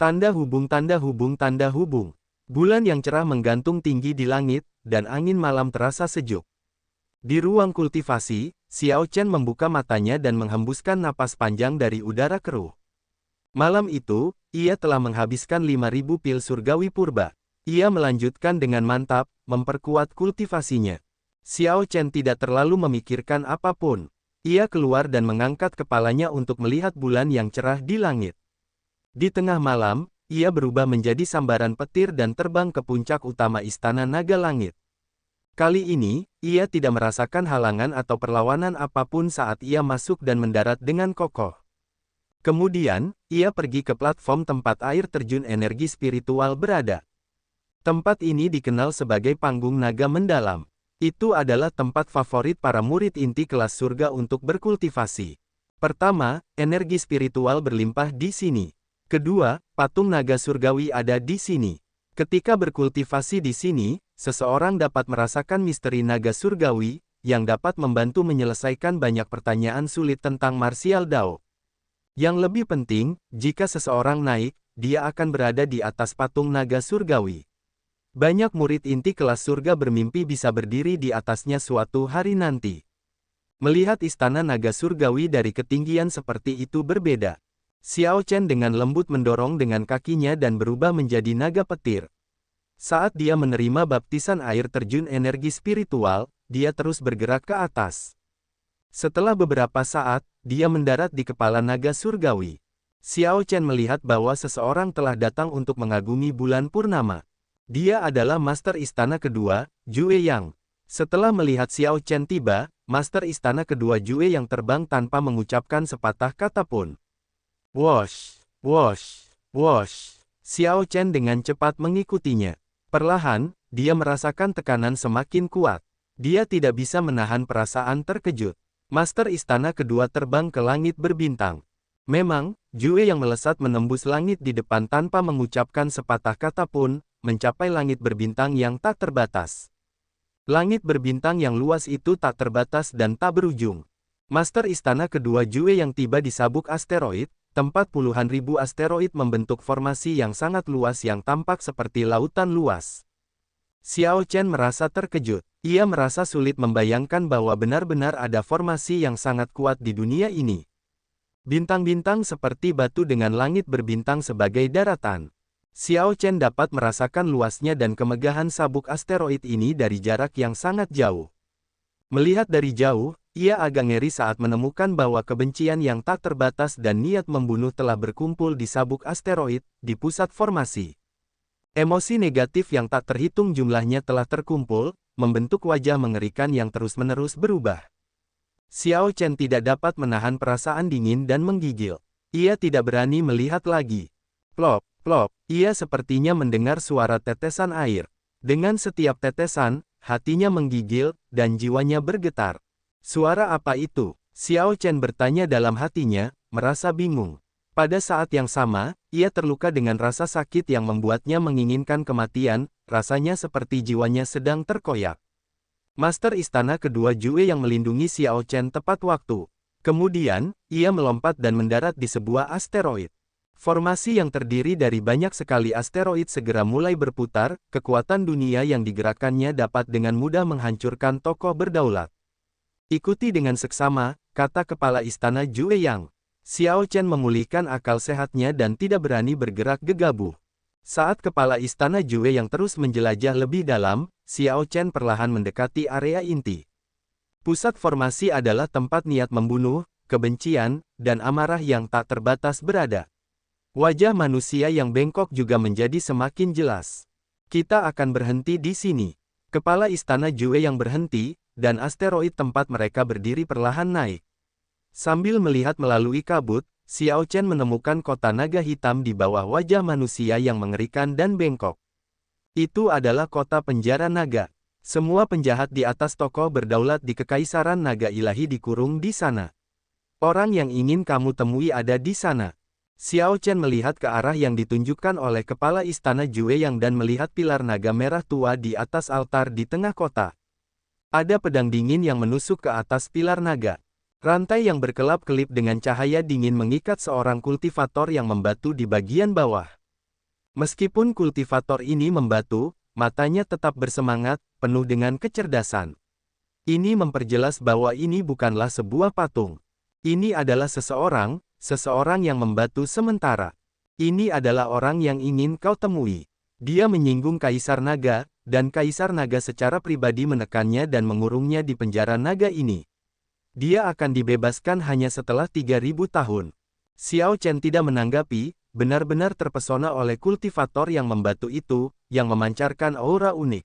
Tanda hubung tanda hubung tanda hubung. Bulan yang cerah menggantung tinggi di langit, dan angin malam terasa sejuk. Di ruang kultivasi, Xiao Chen membuka matanya dan menghembuskan napas panjang dari udara keruh. Malam itu, ia telah menghabiskan 5.000 pil surgawi purba. Ia melanjutkan dengan mantap, memperkuat kultivasinya. Xiao Chen tidak terlalu memikirkan apapun. Ia keluar dan mengangkat kepalanya untuk melihat bulan yang cerah di langit. Di tengah malam, ia berubah menjadi sambaran petir dan terbang ke puncak utama Istana Naga Langit. Kali ini, ia tidak merasakan halangan atau perlawanan apapun saat ia masuk dan mendarat dengan kokoh. Kemudian, ia pergi ke platform tempat air terjun energi spiritual berada. Tempat ini dikenal sebagai panggung naga mendalam. Itu adalah tempat favorit para murid inti kelas surga untuk berkultivasi. Pertama, energi spiritual berlimpah di sini. Kedua, patung naga surgawi ada di sini. Ketika berkultivasi di sini, seseorang dapat merasakan misteri naga surgawi, yang dapat membantu menyelesaikan banyak pertanyaan sulit tentang martial Dao. Yang lebih penting, jika seseorang naik, dia akan berada di atas patung naga surgawi. Banyak murid inti kelas surga bermimpi bisa berdiri di atasnya suatu hari nanti. Melihat istana naga surgawi dari ketinggian seperti itu berbeda. Xiao Chen dengan lembut mendorong dengan kakinya dan berubah menjadi naga petir. Saat dia menerima baptisan air terjun energi spiritual, dia terus bergerak ke atas. Setelah beberapa saat, dia mendarat di kepala naga surgawi. Xiao Chen melihat bahwa seseorang telah datang untuk mengagumi bulan purnama. Dia adalah Master Istana Kedua, Jue Yang. Setelah melihat Xiao Chen tiba, Master Istana Kedua Jue Yang terbang tanpa mengucapkan sepatah kata pun. Wosh, wosh, wosh. Xiao Chen dengan cepat mengikutinya. Perlahan, dia merasakan tekanan semakin kuat. Dia tidak bisa menahan perasaan terkejut. Master Istana Kedua terbang ke langit berbintang. Memang, Jue yang melesat menembus langit di depan tanpa mengucapkan sepatah kata pun, mencapai langit berbintang yang tak terbatas. Langit berbintang yang luas itu tak terbatas dan tak berujung. Master Istana Kedua Jue yang tiba di sabuk asteroid, tempat puluhan ribu asteroid membentuk formasi yang sangat luas yang tampak seperti lautan luas. Xiao Chen merasa terkejut. Ia merasa sulit membayangkan bahwa benar-benar ada formasi yang sangat kuat di dunia ini. Bintang-bintang seperti batu dengan langit berbintang sebagai daratan. Xiao Chen dapat merasakan luasnya dan kemegahan sabuk asteroid ini dari jarak yang sangat jauh. Melihat dari jauh, ia agak ngeri saat menemukan bahwa kebencian yang tak terbatas dan niat membunuh telah berkumpul di sabuk asteroid, di pusat formasi. Emosi negatif yang tak terhitung jumlahnya telah terkumpul, membentuk wajah mengerikan yang terus-menerus berubah. Xiao Chen tidak dapat menahan perasaan dingin dan menggigil. Ia tidak berani melihat lagi. Plop, plop, ia sepertinya mendengar suara tetesan air. Dengan setiap tetesan, hatinya menggigil, dan jiwanya bergetar. Suara apa itu? Xiao Chen bertanya dalam hatinya, merasa bingung. Pada saat yang sama, ia terluka dengan rasa sakit yang membuatnya menginginkan kematian, rasanya seperti jiwanya sedang terkoyak. Master Istana Kedua Jue yang melindungi Xiao Chen tepat waktu. Kemudian, ia melompat dan mendarat di sebuah asteroid. Formasi yang terdiri dari banyak sekali asteroid segera mulai berputar, kekuatan dunia yang digerakkannya dapat dengan mudah menghancurkan tokoh berdaulat. Ikuti dengan seksama, kata Kepala Istana Jue Yang. Xiao Chen memulihkan akal sehatnya dan tidak berani bergerak gegabah. Saat Kepala Istana Jue Yang terus menjelajah lebih dalam, Xiao Chen perlahan mendekati area inti. Pusat formasi adalah tempat niat membunuh, kebencian, dan amarah yang tak terbatas berada. Wajah manusia yang bengkok juga menjadi semakin jelas. Kita akan berhenti di sini. Kepala Istana Jue Yang berhenti, dan asteroid tempat mereka berdiri perlahan naik. Sambil melihat melalui kabut, Xiao Chen menemukan kota naga hitam di bawah wajah manusia yang mengerikan dan bengkok. Itu adalah kota penjara naga. Semua penjahat di atas tokoh berdaulat di Kekaisaran Naga Ilahi dikurung di sana. Orang yang ingin kamu temui ada di sana. Xiao Chen melihat ke arah yang ditunjukkan oleh Kepala Istana Jue Yang dan melihat pilar naga merah tua di atas altar di tengah kota. Ada pedang dingin yang menusuk ke atas pilar naga. Rantai yang berkelap-kelip dengan cahaya dingin mengikat seorang kultivator yang membatu di bagian bawah. Meskipun kultivator ini membatu, matanya tetap bersemangat, penuh dengan kecerdasan. Ini memperjelas bahwa ini bukanlah sebuah patung. Ini adalah seseorang yang membatu sementara. Ini adalah orang yang ingin kau temui. Dia menyinggung Kaisar Naga, dan Kaisar Naga secara pribadi menekannya dan mengurungnya di penjara naga ini. Dia akan dibebaskan hanya setelah 3000 tahun. Xiao Chen tidak menanggapi, benar-benar terpesona oleh kultivator yang membatu itu, yang memancarkan aura unik.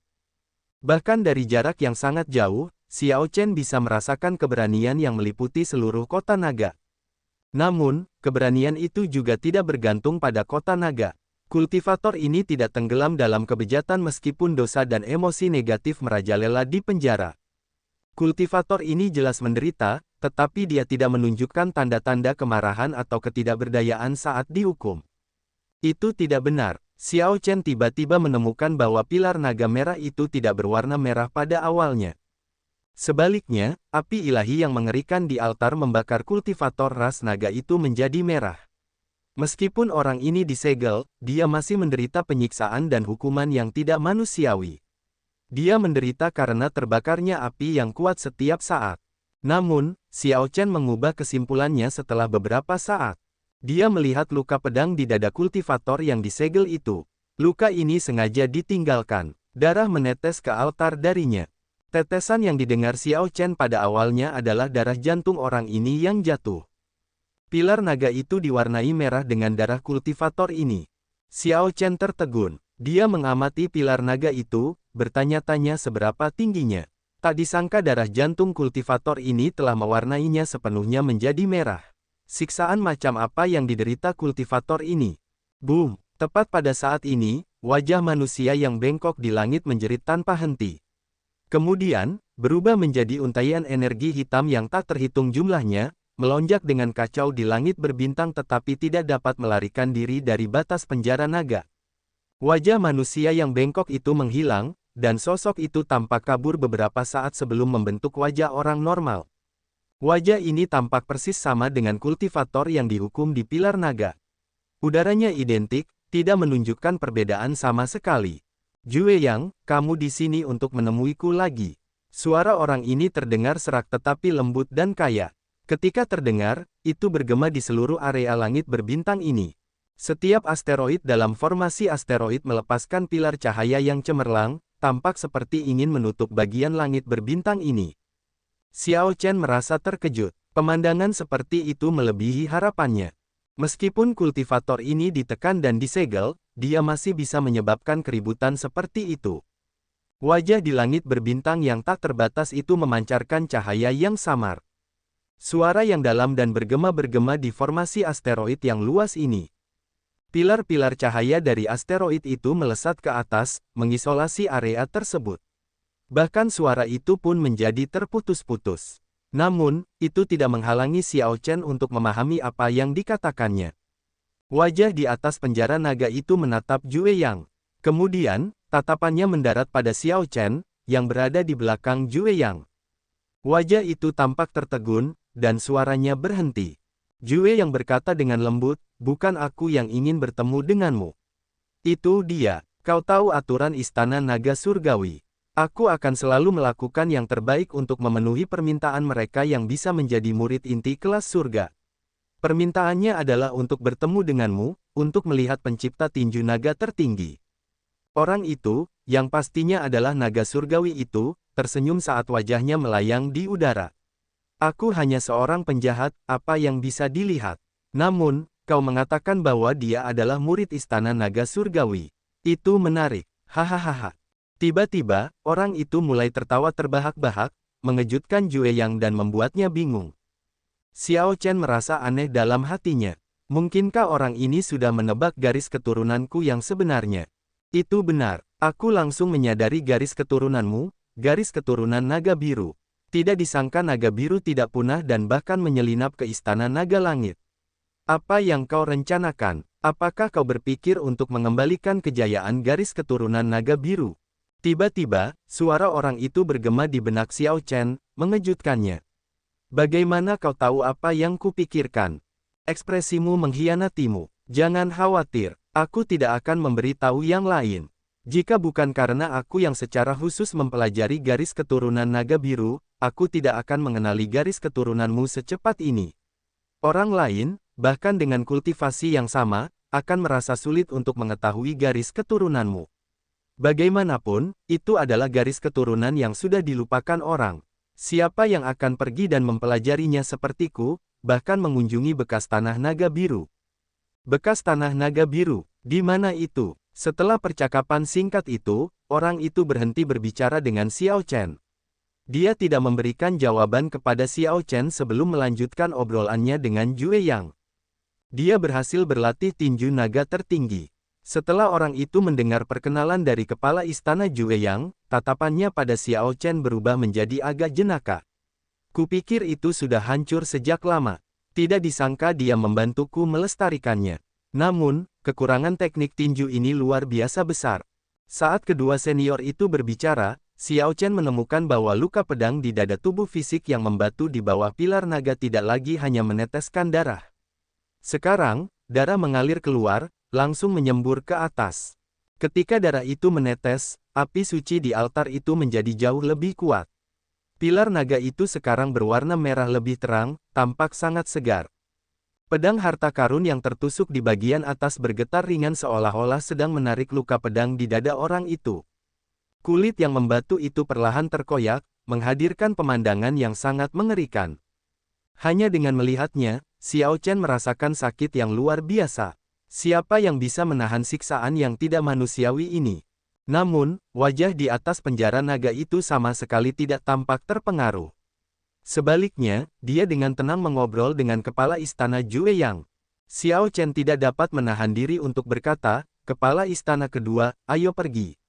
Bahkan dari jarak yang sangat jauh, Xiao Chen bisa merasakan keberanian yang meliputi seluruh kota naga. Namun, keberanian itu juga tidak bergantung pada kota naga. Kultivator ini tidak tenggelam dalam kebejatan meskipun dosa dan emosi negatif merajalela di penjara. Kultivator ini jelas menderita, tetapi dia tidak menunjukkan tanda-tanda kemarahan atau ketidakberdayaan saat dihukum. Itu tidak benar. Xiao Chen tiba-tiba menemukan bahwa pilar naga merah itu tidak berwarna merah pada awalnya. Sebaliknya, api ilahi yang mengerikan di altar membakar kultivator ras naga itu menjadi merah. Meskipun orang ini disegel, dia masih menderita penyiksaan dan hukuman yang tidak manusiawi. Dia menderita karena terbakarnya api yang kuat setiap saat. Namun, Xiao Chen mengubah kesimpulannya setelah beberapa saat. Dia melihat luka pedang di dada kultivator yang disegel itu. Luka ini sengaja ditinggalkan. Darah menetes ke altar darinya. Tetesan yang didengar Xiao Chen pada awalnya adalah darah jantung orang ini yang jatuh. Pilar naga itu diwarnai merah dengan darah kultivator ini. Xiao Chen tertegun. Dia mengamati pilar naga itu, bertanya-tanya seberapa tingginya. Tak disangka darah jantung kultivator ini telah mewarnainya sepenuhnya menjadi merah. Siksaan macam apa yang diderita kultivator ini? Boom! Tepat pada saat ini, wajah manusia yang bengkok di langit menjerit tanpa henti. Kemudian, berubah menjadi untaian energi hitam yang tak terhitung jumlahnya, melonjak dengan kacau di langit berbintang tetapi tidak dapat melarikan diri dari batas penjara naga. Wajah manusia yang bengkok itu menghilang, dan sosok itu tampak kabur beberapa saat sebelum membentuk wajah orang normal. Wajah ini tampak persis sama dengan kultivator yang dihukum di pilar naga. Udaranya identik, tidak menunjukkan perbedaan sama sekali. Jue Yang, kamu di sini untuk menemuiku lagi. Suara orang ini terdengar serak tetapi lembut dan kaya. Ketika terdengar, itu bergema di seluruh area langit berbintang ini. Setiap asteroid dalam formasi asteroid melepaskan pilar cahaya yang cemerlang, tampak seperti ingin menutup bagian langit berbintang ini. Xiao Chen merasa terkejut. Pemandangan seperti itu melebihi harapannya. Meskipun kultivator ini ditekan dan disegel, dia masih bisa menyebabkan keributan seperti itu. Wajah di langit berbintang yang tak terbatas itu memancarkan cahaya yang samar. Suara yang dalam dan bergema-bergema di formasi asteroid yang luas ini. Pilar-pilar cahaya dari asteroid itu melesat ke atas, mengisolasi area tersebut. Bahkan suara itu pun menjadi terputus-putus. Namun, itu tidak menghalangi Xiao Chen untuk memahami apa yang dikatakannya. Wajah di atas penjara naga itu menatap Jue Yang. Kemudian, tatapannya mendarat pada Xiao Chen, yang berada di belakang Jue Yang. Wajah itu tampak tertegun, dan suaranya berhenti. Jue Yang berkata dengan lembut, bukan aku yang ingin bertemu denganmu. Itu dia, kau tahu aturan Istana Naga Surgawi. Aku akan selalu melakukan yang terbaik untuk memenuhi permintaan mereka yang bisa menjadi murid inti kelas surga. Permintaannya adalah untuk bertemu denganmu, untuk melihat pencipta tinju naga tertinggi. Orang itu, yang pastinya adalah naga surgawi itu, tersenyum saat wajahnya melayang di udara. Aku hanya seorang penjahat, apa yang bisa dilihat. Namun, kau mengatakan bahwa dia adalah murid Istana Naga Surgawi. Itu menarik. Hahaha. Tiba-tiba, orang itu mulai tertawa terbahak-bahak, mengejutkan Jue Yang dan membuatnya bingung. Xiao Chen merasa aneh dalam hatinya. Mungkinkah orang ini sudah menebak garis keturunanku yang sebenarnya? Itu benar. Aku langsung menyadari garis keturunanmu, garis keturunan naga biru. Tidak disangka naga biru tidak punah dan bahkan menyelinap ke Istana Naga Langit. Apa yang kau rencanakan? Apakah kau berpikir untuk mengembalikan kejayaan garis keturunan naga biru? Tiba-tiba, suara orang itu bergema di benak Xiao Chen, mengejutkannya. Bagaimana kau tahu apa yang kupikirkan? Ekspresimu mengkhianatimu. Jangan khawatir, aku tidak akan memberitahu yang lain. Jika bukan karena aku yang secara khusus mempelajari garis keturunan naga biru, aku tidak akan mengenali garis keturunanmu secepat ini. Orang lain, bahkan dengan kultivasi yang sama, akan merasa sulit untuk mengetahui garis keturunanmu. Bagaimanapun, itu adalah garis keturunan yang sudah dilupakan orang. Siapa yang akan pergi dan mempelajarinya sepertiku, bahkan mengunjungi bekas tanah naga biru? Bekas tanah naga biru, di mana itu? Setelah percakapan singkat itu, orang itu berhenti berbicara dengan Xiao Chen. Dia tidak memberikan jawaban kepada Xiao Chen sebelum melanjutkan obrolannya dengan Jue Yang. Dia berhasil berlatih tinju naga tertinggi. Setelah orang itu mendengar perkenalan dari kepala istana Jue Yang, tatapannya pada Xiao Chen berubah menjadi agak jenaka. Kupikir itu sudah hancur sejak lama. Tidak disangka dia membantuku melestarikannya. Namun, kekurangan teknik tinju ini luar biasa besar. Saat kedua senior itu berbicara, Xiao Chen menemukan bahwa luka pedang di dada tubuh fisik yang membatu di bawah pilar naga tidak lagi hanya meneteskan darah. Sekarang, darah mengalir keluar, langsung menyembur ke atas. Ketika darah itu menetes, api suci di altar itu menjadi jauh lebih kuat. Pilar naga itu sekarang berwarna merah lebih terang, tampak sangat segar. Pedang harta karun yang tertusuk di bagian atas bergetar ringan seolah-olah sedang menarik luka pedang di dada orang itu. Kulit yang membatu itu perlahan terkoyak, menghadirkan pemandangan yang sangat mengerikan. Hanya dengan melihatnya, Xiao Chen merasakan sakit yang luar biasa. Siapa yang bisa menahan siksaan yang tidak manusiawi ini? Namun, wajah di atas penjara naga itu sama sekali tidak tampak terpengaruh. Sebaliknya, dia dengan tenang mengobrol dengan kepala istana Jue Yang. Xiao Chen tidak dapat menahan diri untuk berkata, "Kepala istana kedua, ayo pergi."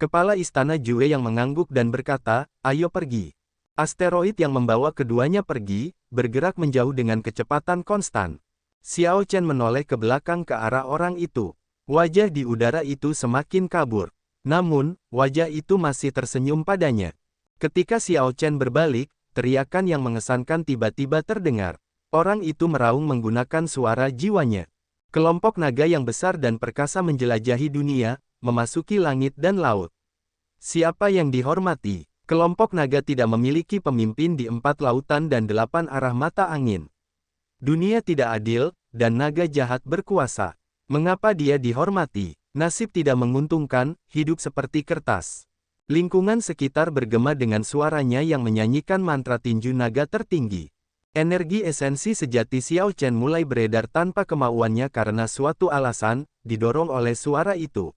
Kepala istana Jue Yang mengangguk dan berkata, "Ayo pergi." Asteroid yang membawa keduanya pergi, bergerak menjauh dengan kecepatan konstan. Xiao Chen menoleh ke belakang ke arah orang itu. Wajah di udara itu semakin kabur. Namun, wajah itu masih tersenyum padanya. Ketika Xiao Chen berbalik, teriakan yang mengesankan tiba-tiba terdengar. Orang itu meraung menggunakan suara jiwanya. Kelompok naga yang besar dan perkasa menjelajahi dunia, memasuki langit dan laut. Siapa yang dihormati? Kelompok naga tidak memiliki pemimpin di 4 lautan dan 8 arah mata angin. Dunia tidak adil, dan naga jahat berkuasa. Mengapa dia dihormati? Nasib tidak menguntungkan, hidup seperti kertas. Lingkungan sekitar bergema dengan suaranya yang menyanyikan mantra tinju naga tertinggi. Energi esensi sejati Xiao Chen mulai beredar tanpa kemauannya karena suatu alasan, didorong oleh suara itu.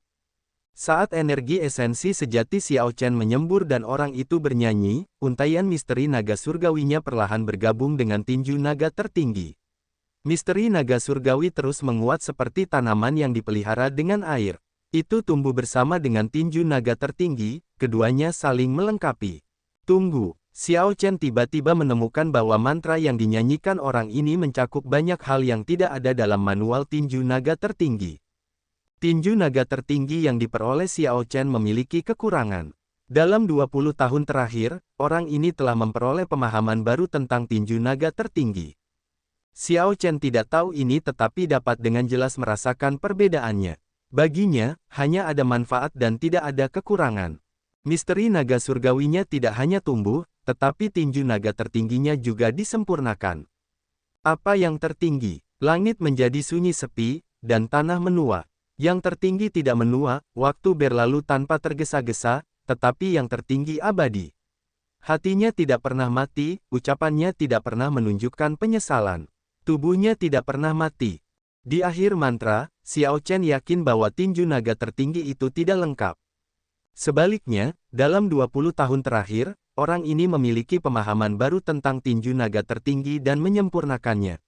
Saat energi esensi sejati Xiao Chen menyembur dan orang itu bernyanyi, untaian misteri naga surgawinya perlahan bergabung dengan tinju naga tertinggi. Misteri naga surgawi terus menguat seperti tanaman yang dipelihara dengan air. Itu tumbuh bersama dengan tinju naga tertinggi, keduanya saling melengkapi. Tunggu. Xiao Chen tiba-tiba menemukan bahwa mantra yang dinyanyikan orang ini mencakup banyak hal yang tidak ada dalam manual tinju naga tertinggi. Tinju naga tertinggi yang diperoleh Xiao Chen memiliki kekurangan. Dalam 20 tahun terakhir, orang ini telah memperoleh pemahaman baru tentang tinju naga tertinggi. Xiao Chen tidak tahu ini tetapi dapat dengan jelas merasakan perbedaannya. Baginya, hanya ada manfaat dan tidak ada kekurangan. Misteri naga surgawinya tidak hanya tumbuh, tetapi tinju naga tertingginya juga disempurnakan. Apa yang tertinggi? Langit menjadi sunyi sepi, dan tanah menua. Yang tertinggi tidak menua, waktu berlalu tanpa tergesa-gesa, tetapi yang tertinggi abadi. Hatinya tidak pernah mati, ucapannya tidak pernah menunjukkan penyesalan. Tubuhnya tidak pernah mati. Di akhir mantra, Xiao Chen yakin bahwa tinju naga tertinggi itu tidak lengkap. Sebaliknya, dalam 20 tahun terakhir, orang ini memiliki pemahaman baru tentang tinju naga tertinggi dan menyempurnakannya.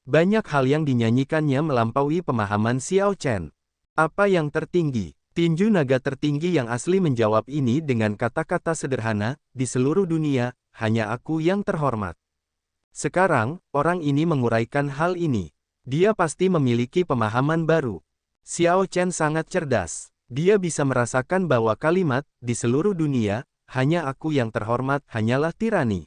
Banyak hal yang dinyanyikannya melampaui pemahaman Xiao Chen. Apa yang tertinggi? Tinju naga tertinggi yang asli menjawab ini dengan kata-kata sederhana, di seluruh dunia, hanya aku yang terhormat. Sekarang, orang ini menguraikan hal ini. Dia pasti memiliki pemahaman baru. Xiao Chen sangat cerdas. Dia bisa merasakan bahwa kalimat, di seluruh dunia, hanya aku yang terhormat, hanyalah tirani.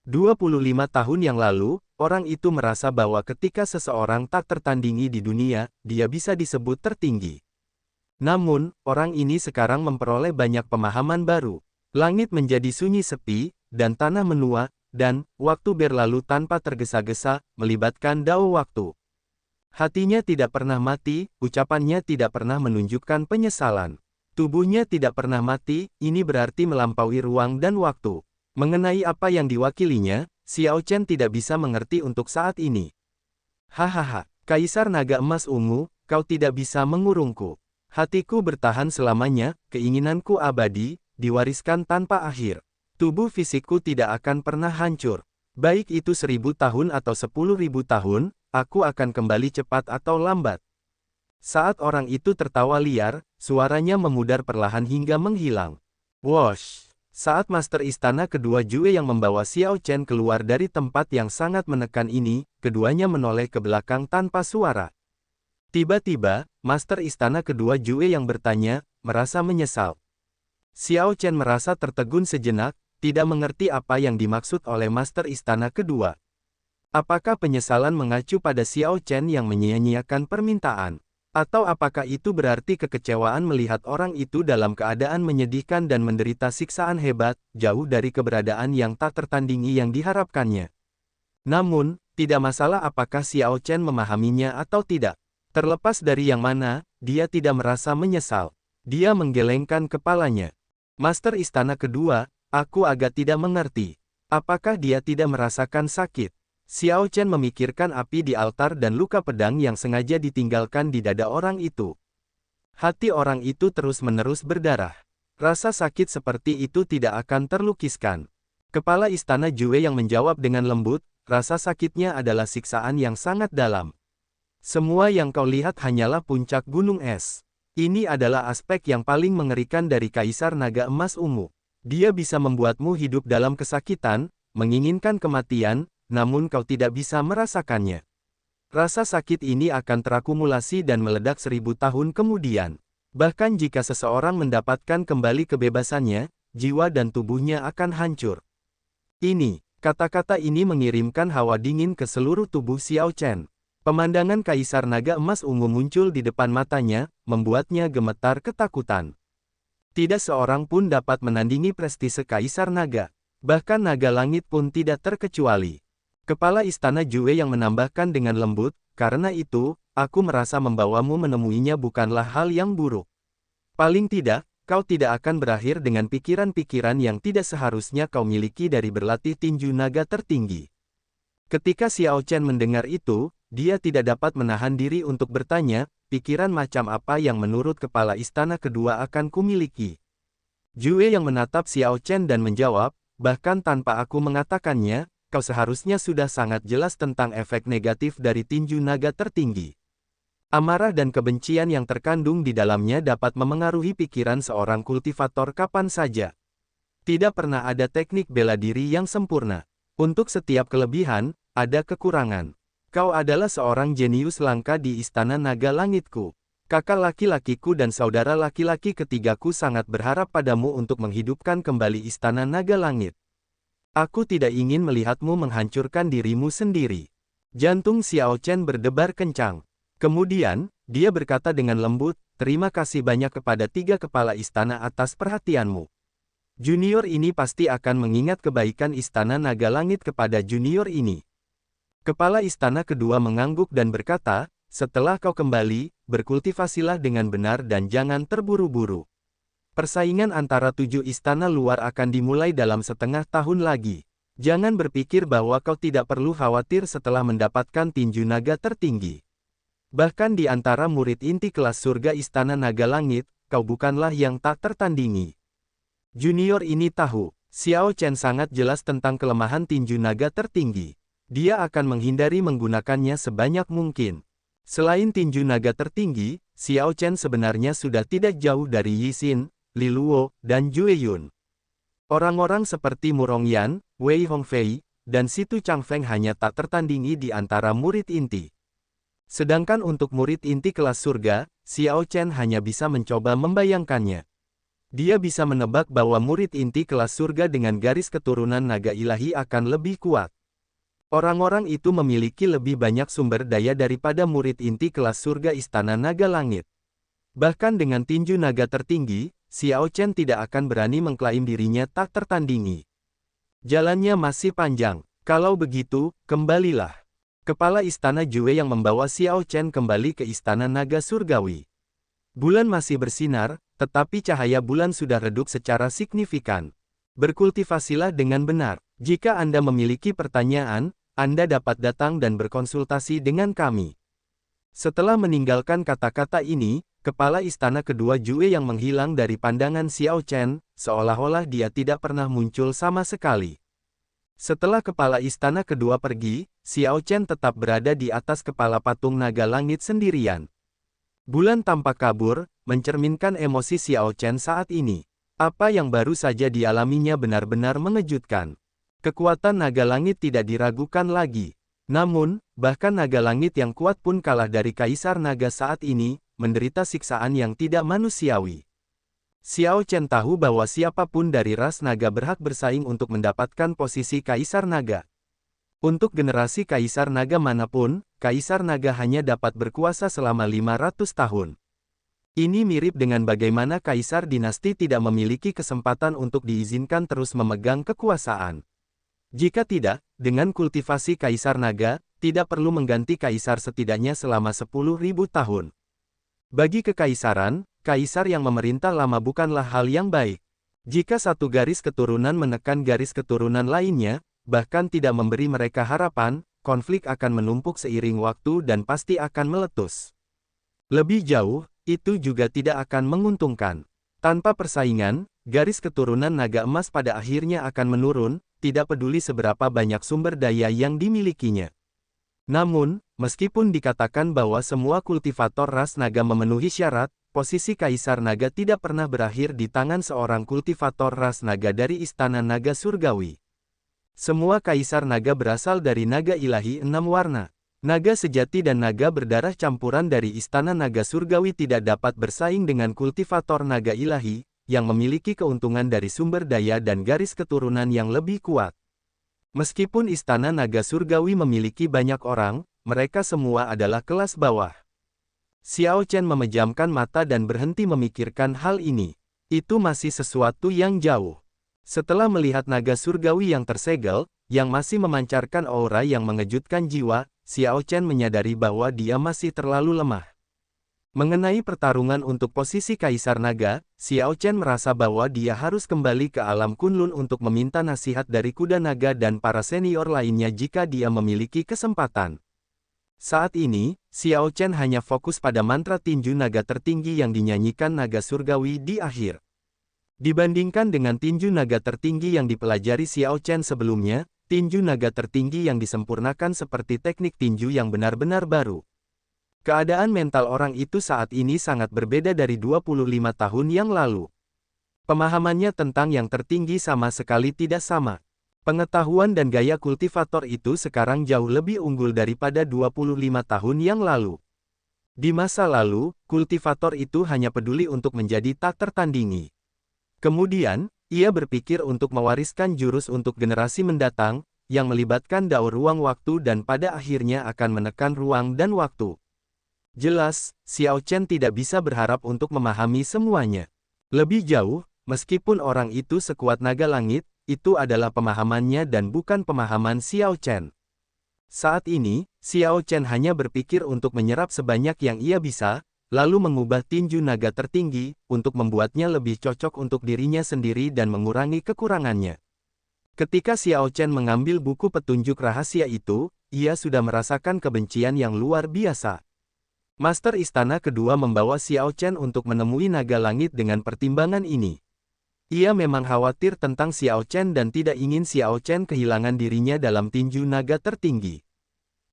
25 tahun yang lalu, orang itu merasa bahwa ketika seseorang tak tertandingi di dunia, dia bisa disebut tertinggi. Namun, orang ini sekarang memperoleh banyak pemahaman baru. Langit menjadi sunyi sepi, dan tanah menua, dan waktu berlalu tanpa tergesa-gesa, melibatkan dao waktu. Hatinya tidak pernah mati, ucapannya tidak pernah menunjukkan penyesalan. Tubuhnya tidak pernah mati, ini berarti melampaui ruang dan waktu. Mengenai apa yang diwakilinya, Xiao Chen tidak bisa mengerti untuk saat ini. Hahaha, Kaisar Naga Emas Ungu, kau tidak bisa mengurungku. Hatiku bertahan selamanya, keinginanku abadi, diwariskan tanpa akhir. Tubuh fisikku tidak akan pernah hancur. Baik itu 1000 tahun atau 10.000 tahun, aku akan kembali cepat atau lambat. Saat orang itu tertawa liar, suaranya memudar perlahan hingga menghilang. Wosh! Saat Master Istana kedua Jue yang membawa Xiao Chen keluar dari tempat yang sangat menekan ini, keduanya menoleh ke belakang tanpa suara. Tiba-tiba, Master Istana kedua Jue yang bertanya, merasa menyesal. Xiao Chen merasa tertegun sejenak, tidak mengerti apa yang dimaksud oleh Master Istana kedua. Apakah penyesalan mengacu pada Xiao Chen yang menyia-nyiakan permintaan? Atau apakah itu berarti kekecewaan melihat orang itu dalam keadaan menyedihkan dan menderita siksaan hebat, jauh dari keberadaan yang tak tertandingi yang diharapkannya? Namun, tidak masalah apakah Xiao Chen memahaminya atau tidak. Terlepas dari yang mana, dia tidak merasa menyesal. Dia menggelengkan kepalanya. Master Istana kedua, aku agak tidak mengerti. Apakah dia tidak merasakan sakit? Xiao Chen memikirkan api di altar dan luka pedang yang sengaja ditinggalkan di dada orang itu. Hati orang itu terus-menerus berdarah. Rasa sakit seperti itu tidak akan terlukiskan. Kepala Istana Jue yang menjawab dengan lembut, rasa sakitnya adalah siksaan yang sangat dalam. Semua yang kau lihat hanyalah puncak gunung es. Ini adalah aspek yang paling mengerikan dari Kaisar Naga Emas Ungu. Dia bisa membuatmu hidup dalam kesakitan, menginginkan kematian, namun kau tidak bisa merasakannya. Rasa sakit ini akan terakumulasi dan meledak 1000 tahun kemudian. Bahkan jika seseorang mendapatkan kembali kebebasannya, jiwa dan tubuhnya akan hancur. Kata-kata ini mengirimkan hawa dingin ke seluruh tubuh Xiao Chen. Pemandangan Kaisar Naga Emas Ungu muncul di depan matanya, membuatnya gemetar ketakutan. Tidak seorang pun dapat menandingi prestise Kaisar Naga. Bahkan Naga Langit pun tidak terkecuali. Kepala Istana Jue yang menambahkan dengan lembut, karena itu, aku merasa membawamu menemuinya bukanlah hal yang buruk. Paling tidak, kau tidak akan berakhir dengan pikiran-pikiran yang tidak seharusnya kau miliki dari berlatih tinju naga tertinggi. Ketika Xiao Chen mendengar itu, dia tidak dapat menahan diri untuk bertanya, pikiran macam apa yang menurut kepala istana kedua akan kumiliki. Jue yang menatap Xiao Chen dan menjawab, bahkan tanpa aku mengatakannya, kau seharusnya sudah sangat jelas tentang efek negatif dari tinju naga tertinggi. Amarah dan kebencian yang terkandung di dalamnya dapat memengaruhi pikiran seorang kultivator kapan saja. Tidak pernah ada teknik bela diri yang sempurna. Untuk setiap kelebihan, ada kekurangan. Kau adalah seorang jenius langka di Istana Naga Langitku. Kakak laki-lakiku dan saudara laki-laki ketigaku sangat berharap padamu untuk menghidupkan kembali Istana Naga Langit. Aku tidak ingin melihatmu menghancurkan dirimu sendiri. Jantung Xiao Chen berdebar kencang. Kemudian, dia berkata dengan lembut, terima kasih banyak kepada tiga kepala istana atas perhatianmu. Junior ini pasti akan mengingat kebaikan Istana Naga Langit kepada junior ini. Kepala istana kedua mengangguk dan berkata, setelah kau kembali, berkultivasilah dengan benar dan jangan terburu-buru. Persaingan antara 7 istana luar akan dimulai dalam setengah tahun lagi. Jangan berpikir bahwa kau tidak perlu khawatir setelah mendapatkan tinju naga tertinggi. Bahkan di antara murid inti kelas surga Istana Naga Langit, kau bukanlah yang tak tertandingi. Junior ini tahu, Xiao Chen sangat jelas tentang kelemahan tinju naga tertinggi. Dia akan menghindari menggunakannya sebanyak mungkin. Selain tinju naga tertinggi, Xiao Chen sebenarnya sudah tidak jauh dari Yi Xin, Li Luo, dan Jue Yun. Orang-orang seperti Mu Rongyan, Wei Hongfei, dan Situ Changfeng hanya tak tertandingi di antara murid inti. Sedangkan untuk murid inti kelas surga, Xiao Chen hanya bisa mencoba membayangkannya. Dia bisa menebak bahwa murid inti kelas surga dengan garis keturunan naga ilahi akan lebih kuat. Orang-orang itu memiliki lebih banyak sumber daya daripada murid inti kelas surga Istana Naga Langit. Bahkan dengan tinju naga tertinggi, Xiao Chen tidak akan berani mengklaim dirinya tak tertandingi. Jalannya masih panjang. Kalau begitu, kembalilah. Kepala Istana Jue yang membawa Xiao Chen kembali ke Istana Naga Surgawi. Bulan masih bersinar, tetapi cahaya bulan sudah redup secara signifikan. Berkultivasilah dengan benar. Jika Anda memiliki pertanyaan, Anda dapat datang dan berkonsultasi dengan kami. Setelah meninggalkan kata-kata ini, kepala istana kedua Jue yang menghilang dari pandangan Xiao Chen, seolah-olah dia tidak pernah muncul sama sekali. Setelah kepala istana kedua pergi, Xiao Chen tetap berada di atas kepala patung naga langit sendirian. Bulan tampak kabur, mencerminkan emosi Xiao Chen saat ini. Apa yang baru saja dialaminya benar-benar mengejutkan. Kekuatan naga langit tidak diragukan lagi. Namun, bahkan naga langit yang kuat pun kalah dari Kaisar Naga saat ini, menderita siksaan yang tidak manusiawi. Xiao Chen tahu bahwa siapapun dari ras naga berhak bersaing untuk mendapatkan posisi Kaisar Naga. Untuk generasi Kaisar Naga manapun, Kaisar Naga hanya dapat berkuasa selama 500 tahun. Ini mirip dengan bagaimana Kaisar dinasti tidak memiliki kesempatan untuk diizinkan terus memegang kekuasaan. Jika tidak, dengan kultivasi Kaisar Naga, tidak perlu mengganti Kaisar setidaknya selama 10.000 tahun. Bagi kekaisaran, Kaisar yang memerintah lama bukanlah hal yang baik. Jika satu garis keturunan menekan garis keturunan lainnya, bahkan tidak memberi mereka harapan, konflik akan menumpuk seiring waktu dan pasti akan meletus. Lebih jauh, itu juga tidak akan menguntungkan. Tanpa persaingan, garis keturunan naga emas pada akhirnya akan menurun, tidak peduli seberapa banyak sumber daya yang dimilikinya. Namun, meskipun dikatakan bahwa semua kultivator ras naga memenuhi syarat, posisi Kaisar Naga tidak pernah berakhir di tangan seorang kultivator ras naga dari Istana Naga Surgawi. Semua Kaisar Naga berasal dari naga ilahi 6 warna. Naga sejati dan naga berdarah campuran dari Istana Naga Surgawi tidak dapat bersaing dengan kultivator naga ilahi, yang memiliki keuntungan dari sumber daya dan garis keturunan yang lebih kuat. Meskipun istana naga surgawi memiliki banyak orang, mereka semua adalah kelas bawah. Xiao Chen memejamkan mata dan berhenti memikirkan hal ini. Itu masih sesuatu yang jauh. Setelah melihat naga surgawi yang tersegel, yang masih memancarkan aura yang mengejutkan jiwa, Xiao Chen menyadari bahwa dia masih terlalu lemah. Mengenai pertarungan untuk posisi Kaisar Naga, Xiao Chen merasa bahwa dia harus kembali ke alam Kunlun untuk meminta nasihat dari kuda naga dan para senior lainnya jika dia memiliki kesempatan. Saat ini, Xiao Chen hanya fokus pada mantra tinju naga tertinggi yang dinyanyikan naga surgawi di akhir. Dibandingkan dengan tinju naga tertinggi yang dipelajari Xiao Chen sebelumnya, tinju naga tertinggi yang disempurnakan seperti teknik tinju yang benar-benar baru. Keadaan mental orang itu saat ini sangat berbeda dari 25 tahun yang lalu. Pemahamannya tentang yang tertinggi sama sekali tidak sama. Pengetahuan dan gaya kultivator itu sekarang jauh lebih unggul daripada 25 tahun yang lalu. Di masa lalu, kultivator itu hanya peduli untuk menjadi tak tertandingi. Kemudian, ia berpikir untuk mewariskan jurus untuk generasi mendatang, yang melibatkan dao ruang waktu dan pada akhirnya akan menekan ruang dan waktu. Jelas, Xiao Chen tidak bisa berharap untuk memahami semuanya. Lebih jauh, meskipun orang itu sekuat naga langit, itu adalah pemahamannya dan bukan pemahaman Xiao Chen. Saat ini, Xiao Chen hanya berpikir untuk menyerap sebanyak yang ia bisa, lalu mengubah tinju naga tertinggi, untuk membuatnya lebih cocok untuk dirinya sendiri dan mengurangi kekurangannya. Ketika Xiao Chen mengambil buku petunjuk rahasia itu, ia sudah merasakan kebencian yang luar biasa. Master Istana kedua membawa Xiao Chen untuk menemui naga langit dengan pertimbangan ini. Ia memang khawatir tentang Xiao Chen dan tidak ingin Xiao Chen kehilangan dirinya dalam tinju naga tertinggi.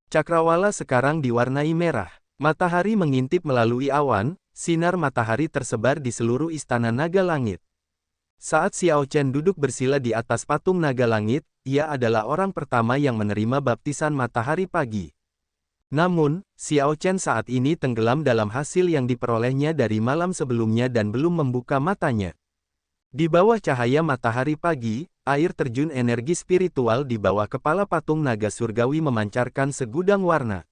Cakrawala sekarang diwarnai merah. Matahari mengintip melalui awan, sinar matahari tersebar di seluruh istana naga langit. Saat Xiao Chen duduk bersila di atas patung naga langit, ia adalah orang pertama yang menerima baptisan matahari pagi. Namun, Xiao Chen saat ini tenggelam dalam hasil yang diperolehnya dari malam sebelumnya dan belum membuka matanya. Di bawah cahaya matahari pagi, air terjun energi spiritual di bawah kepala patung naga surgawi memancarkan segudang warna.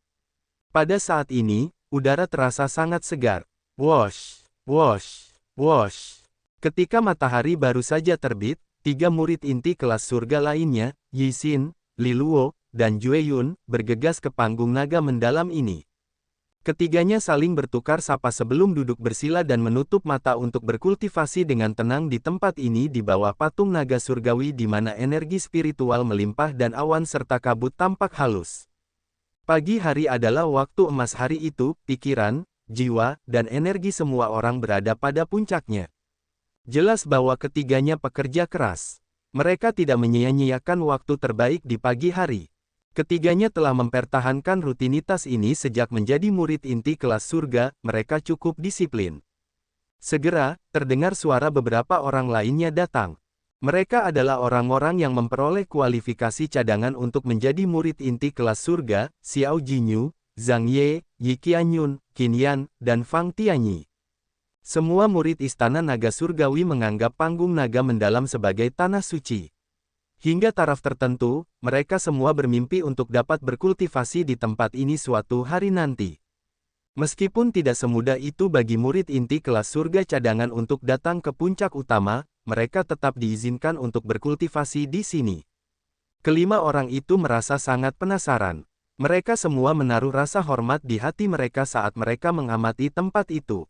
Pada saat ini, udara terasa sangat segar. Wosh, wosh, wosh. Ketika matahari baru saja terbit, 3 murid inti kelas surga lainnya, Yi Xin, Li Luo, dan Jue Yun, bergegas ke panggung naga mendalam ini. Ketiganya saling bertukar sapa sebelum duduk bersila dan menutup mata untuk berkultivasi dengan tenang di tempat ini di bawah patung naga surgawi di mana energi spiritual melimpah dan awan serta kabut tampak halus. Pagi hari adalah waktu emas hari itu, pikiran, jiwa, dan energi semua orang berada pada puncaknya. Jelas bahwa ketiganya pekerja keras. Mereka tidak menyia-nyiakan waktu terbaik di pagi hari. Ketiganya telah mempertahankan rutinitas ini sejak menjadi murid inti kelas surga, mereka cukup disiplin. Segera, terdengar suara beberapa orang lainnya datang. Mereka adalah orang-orang yang memperoleh kualifikasi cadangan untuk menjadi murid inti kelas surga, Xiao Jinyu, Zhang Ye, Yi Qianyun, Qin Yan, dan Fang Tianyi. Semua murid istana naga surgawi menganggap panggung naga mendalam sebagai tanah suci. Hingga taraf tertentu, mereka semua bermimpi untuk dapat berkultivasi di tempat ini suatu hari nanti. Meskipun tidak semudah itu bagi murid inti kelas surga cadangan untuk datang ke puncak utama, mereka tetap diizinkan untuk berkultivasi di sini. Kelima orang itu merasa sangat penasaran. Mereka semua menaruh rasa hormat di hati mereka saat mereka mengamati tempat itu.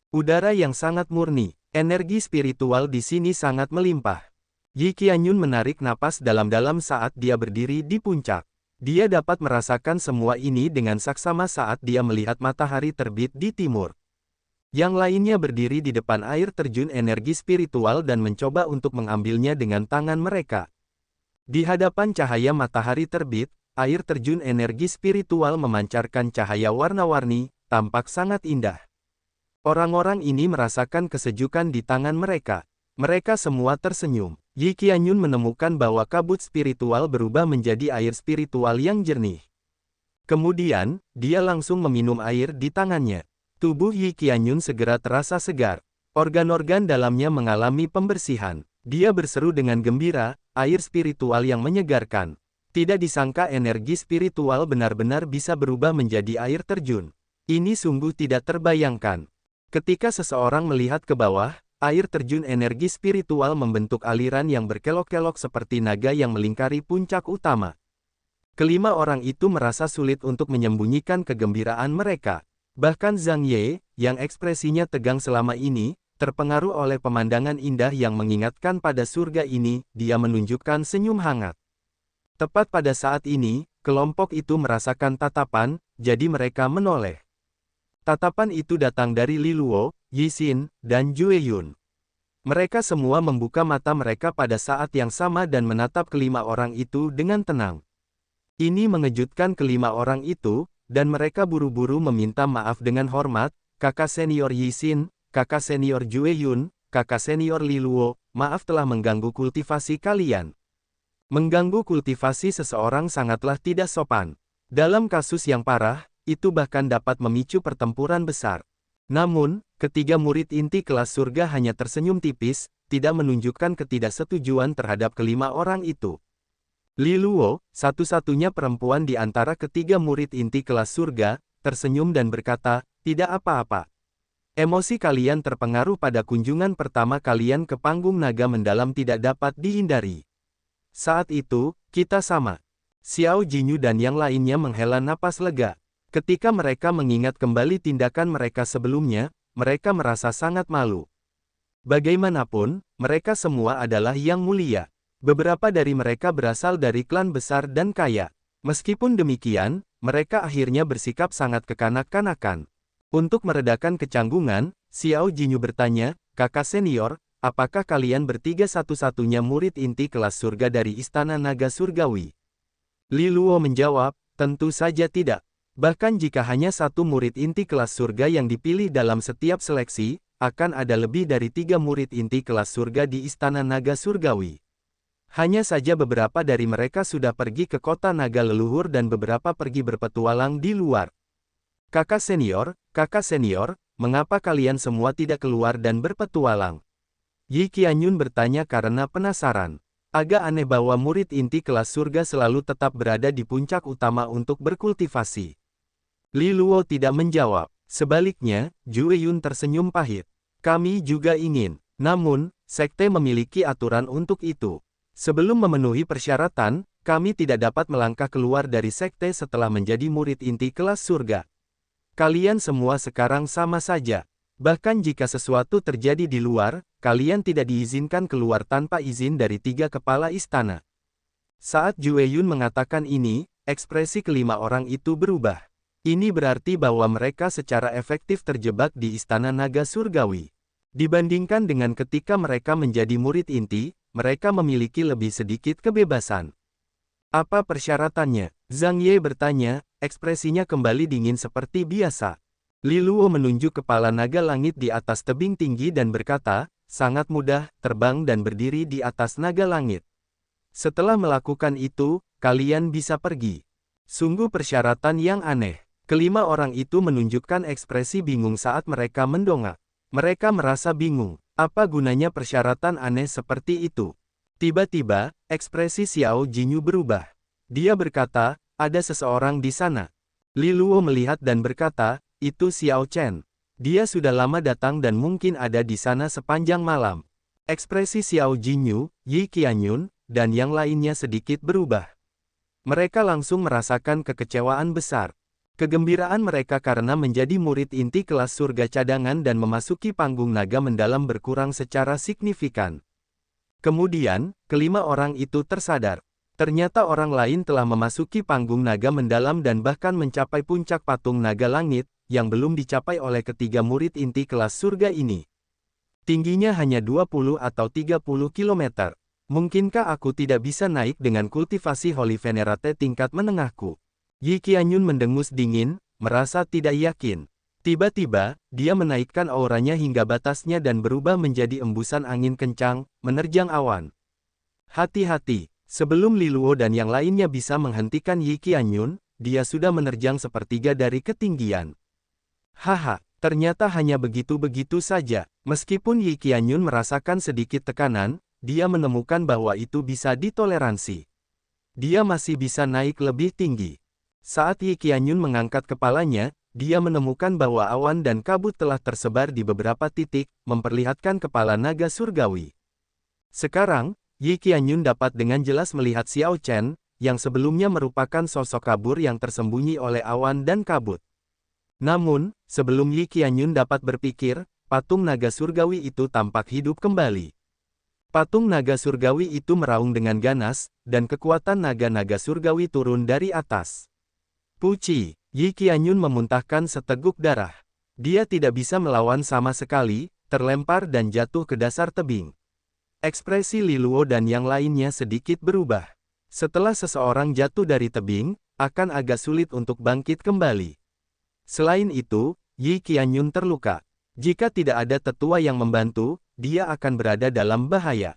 Udara yang sangat murni, energi spiritual di sini sangat melimpah. Yi Qianyun menarik napas dalam-dalam saat dia berdiri di puncak. Dia dapat merasakan semua ini dengan saksama saat dia melihat matahari terbit di timur. Yang lainnya berdiri di depan air terjun energi spiritual dan mencoba untuk mengambilnya dengan tangan mereka. Di hadapan cahaya matahari terbit, air terjun energi spiritual memancarkan cahaya warna-warni, tampak sangat indah. Orang-orang ini merasakan kesejukan di tangan mereka. Mereka semua tersenyum. Yi Qianyun menemukan bahwa kabut spiritual berubah menjadi air spiritual yang jernih. Kemudian, dia langsung meminum air di tangannya. Tubuh Yi Qianyun segera terasa segar. Organ-organ dalamnya mengalami pembersihan. Dia berseru dengan gembira, air spiritual yang menyegarkan. Tidak disangka energi spiritual benar-benar bisa berubah menjadi air terjun. Ini sungguh tidak terbayangkan. Ketika seseorang melihat ke bawah, air terjun energi spiritual membentuk aliran yang berkelok-kelok seperti naga yang melingkari puncak utama. Kelima orang itu merasa sulit untuk menyembunyikan kegembiraan mereka. Bahkan Zhang Ye, yang ekspresinya tegang selama ini, terpengaruh oleh pemandangan indah yang mengingatkan pada surga ini, dia menunjukkan senyum hangat. Tepat pada saat ini, kelompok itu merasakan tatapan, jadi mereka menoleh. Tatapan itu datang dari Li Luo, Yi Xin, dan Jue Yun. Mereka semua membuka mata mereka pada saat yang sama dan menatap kelima orang itu dengan tenang. Ini mengejutkan kelima orang itu, dan mereka buru-buru meminta maaf dengan hormat, kakak senior Yi Xin, kakak senior Jue Yun, kakak senior Li Luo, maaf telah mengganggu kultivasi kalian. Mengganggu kultivasi seseorang sangatlah tidak sopan. Dalam kasus yang parah, itu bahkan dapat memicu pertempuran besar. Namun, ketiga murid inti kelas surga hanya tersenyum tipis, tidak menunjukkan ketidaksetujuan terhadap kelima orang itu. Li Luo, satu-satunya perempuan di antara ketiga murid inti kelas surga, tersenyum dan berkata, tidak apa-apa. Emosi kalian terpengaruh pada kunjungan pertama kalian ke panggung naga mendalam tidak dapat dihindari. Saat itu, kita sama. Xiao Jinyu dan yang lainnya menghela napas lega. Ketika mereka mengingat kembali tindakan mereka sebelumnya, mereka merasa sangat malu. Bagaimanapun, mereka semua adalah yang mulia. Beberapa dari mereka berasal dari klan besar dan kaya. Meskipun demikian, mereka akhirnya bersikap sangat kekanak-kanakan. Untuk meredakan kecanggungan, Xiao Jinyu bertanya, kakak senior, apakah kalian bertiga satu-satunya murid inti kelas surga dari Istana Naga Surgawi? Li Luo menjawab, tentu saja tidak. Bahkan jika hanya satu murid inti kelas surga yang dipilih dalam setiap seleksi, akan ada lebih dari 3 murid inti kelas surga di Istana Naga Surgawi. Hanya saja beberapa dari mereka sudah pergi ke kota naga leluhur dan beberapa pergi berpetualang di luar. Kakak senior, mengapa kalian semua tidak keluar dan berpetualang? Yi Qianyun bertanya karena penasaran. Agak aneh bahwa murid inti kelas surga selalu tetap berada di puncak utama untuk berkultivasi. Li Luo tidak menjawab. Sebaliknya, Jue Yun tersenyum pahit. Kami juga ingin. Namun, sekte memiliki aturan untuk itu. Sebelum memenuhi persyaratan, kami tidak dapat melangkah keluar dari sekte setelah menjadi murid inti kelas surga. Kalian semua sekarang sama saja. Bahkan jika sesuatu terjadi di luar, kalian tidak diizinkan keluar tanpa izin dari 3 kepala istana. Saat Jue Yun mengatakan ini, ekspresi kelima orang itu berubah. Ini berarti bahwa mereka secara efektif terjebak di Istana Naga Surgawi. Dibandingkan dengan ketika mereka menjadi murid inti, mereka memiliki lebih sedikit kebebasan. Apa persyaratannya? Zhang Ye bertanya, ekspresinya kembali dingin seperti biasa. Li Luo menunjuk kepala naga langit di atas tebing tinggi dan berkata, sangat mudah, terbang dan berdiri di atas naga langit. Setelah melakukan itu, kalian bisa pergi. Sungguh persyaratan yang aneh. Kelima orang itu menunjukkan ekspresi bingung saat mereka mendongak. Mereka merasa bingung, apa gunanya persyaratan aneh seperti itu? Tiba-tiba, ekspresi Xiao Jinyu berubah. Dia berkata, ada seseorang di sana. Li Luo melihat dan berkata, itu Xiao Chen. Dia sudah lama datang dan mungkin ada di sana sepanjang malam. Ekspresi Xiao Jinyu, Yi Qianyun, dan yang lainnya sedikit berubah. Mereka langsung merasakan kekecewaan besar. Kegembiraan mereka karena menjadi murid inti kelas surga cadangan dan memasuki panggung naga mendalam berkurang secara signifikan. Kemudian, kelima orang itu tersadar. Ternyata orang lain telah memasuki panggung naga mendalam dan bahkan mencapai puncak patung naga langit, yang belum dicapai oleh ketiga murid inti kelas surga ini. Tingginya hanya 20 atau 30 km. Mungkinkah aku tidak bisa naik dengan kultivasi Holy Venerate tingkat menengahku? Yi Qianyun mendengus dingin, merasa tidak yakin. Tiba-tiba, dia menaikkan auranya hingga batasnya dan berubah menjadi embusan angin kencang, menerjang awan. Hati-hati, sebelum Li Luo dan yang lainnya bisa menghentikan Yi Qianyun, dia sudah menerjang sepertiga dari ketinggian. Haha, ternyata hanya begitu-begitu saja. Meskipun Yi Qianyun merasakan sedikit tekanan, dia menemukan bahwa itu bisa ditoleransi. Dia masih bisa naik lebih tinggi. Saat Yi Qianyun mengangkat kepalanya, dia menemukan bahwa awan dan kabut telah tersebar di beberapa titik, memperlihatkan kepala naga surgawi. Sekarang, Yi Qianyun dapat dengan jelas melihat Xiao Chen, yang sebelumnya merupakan sosok kabur yang tersembunyi oleh awan dan kabut. Namun, sebelum Yi Qianyun dapat berpikir, patung naga surgawi itu tampak hidup kembali. Patung naga surgawi itu meraung dengan ganas, dan kekuatan naga-naga surgawi turun dari atas. Puci, Yi Qianyun memuntahkan seteguk darah. Dia tidak bisa melawan sama sekali, terlempar dan jatuh ke dasar tebing. Ekspresi Li Luo dan yang lainnya sedikit berubah. Setelah seseorang jatuh dari tebing, akan agak sulit untuk bangkit kembali. Selain itu, Yi Qianyun terluka. Jika tidak ada tetua yang membantu, dia akan berada dalam bahaya.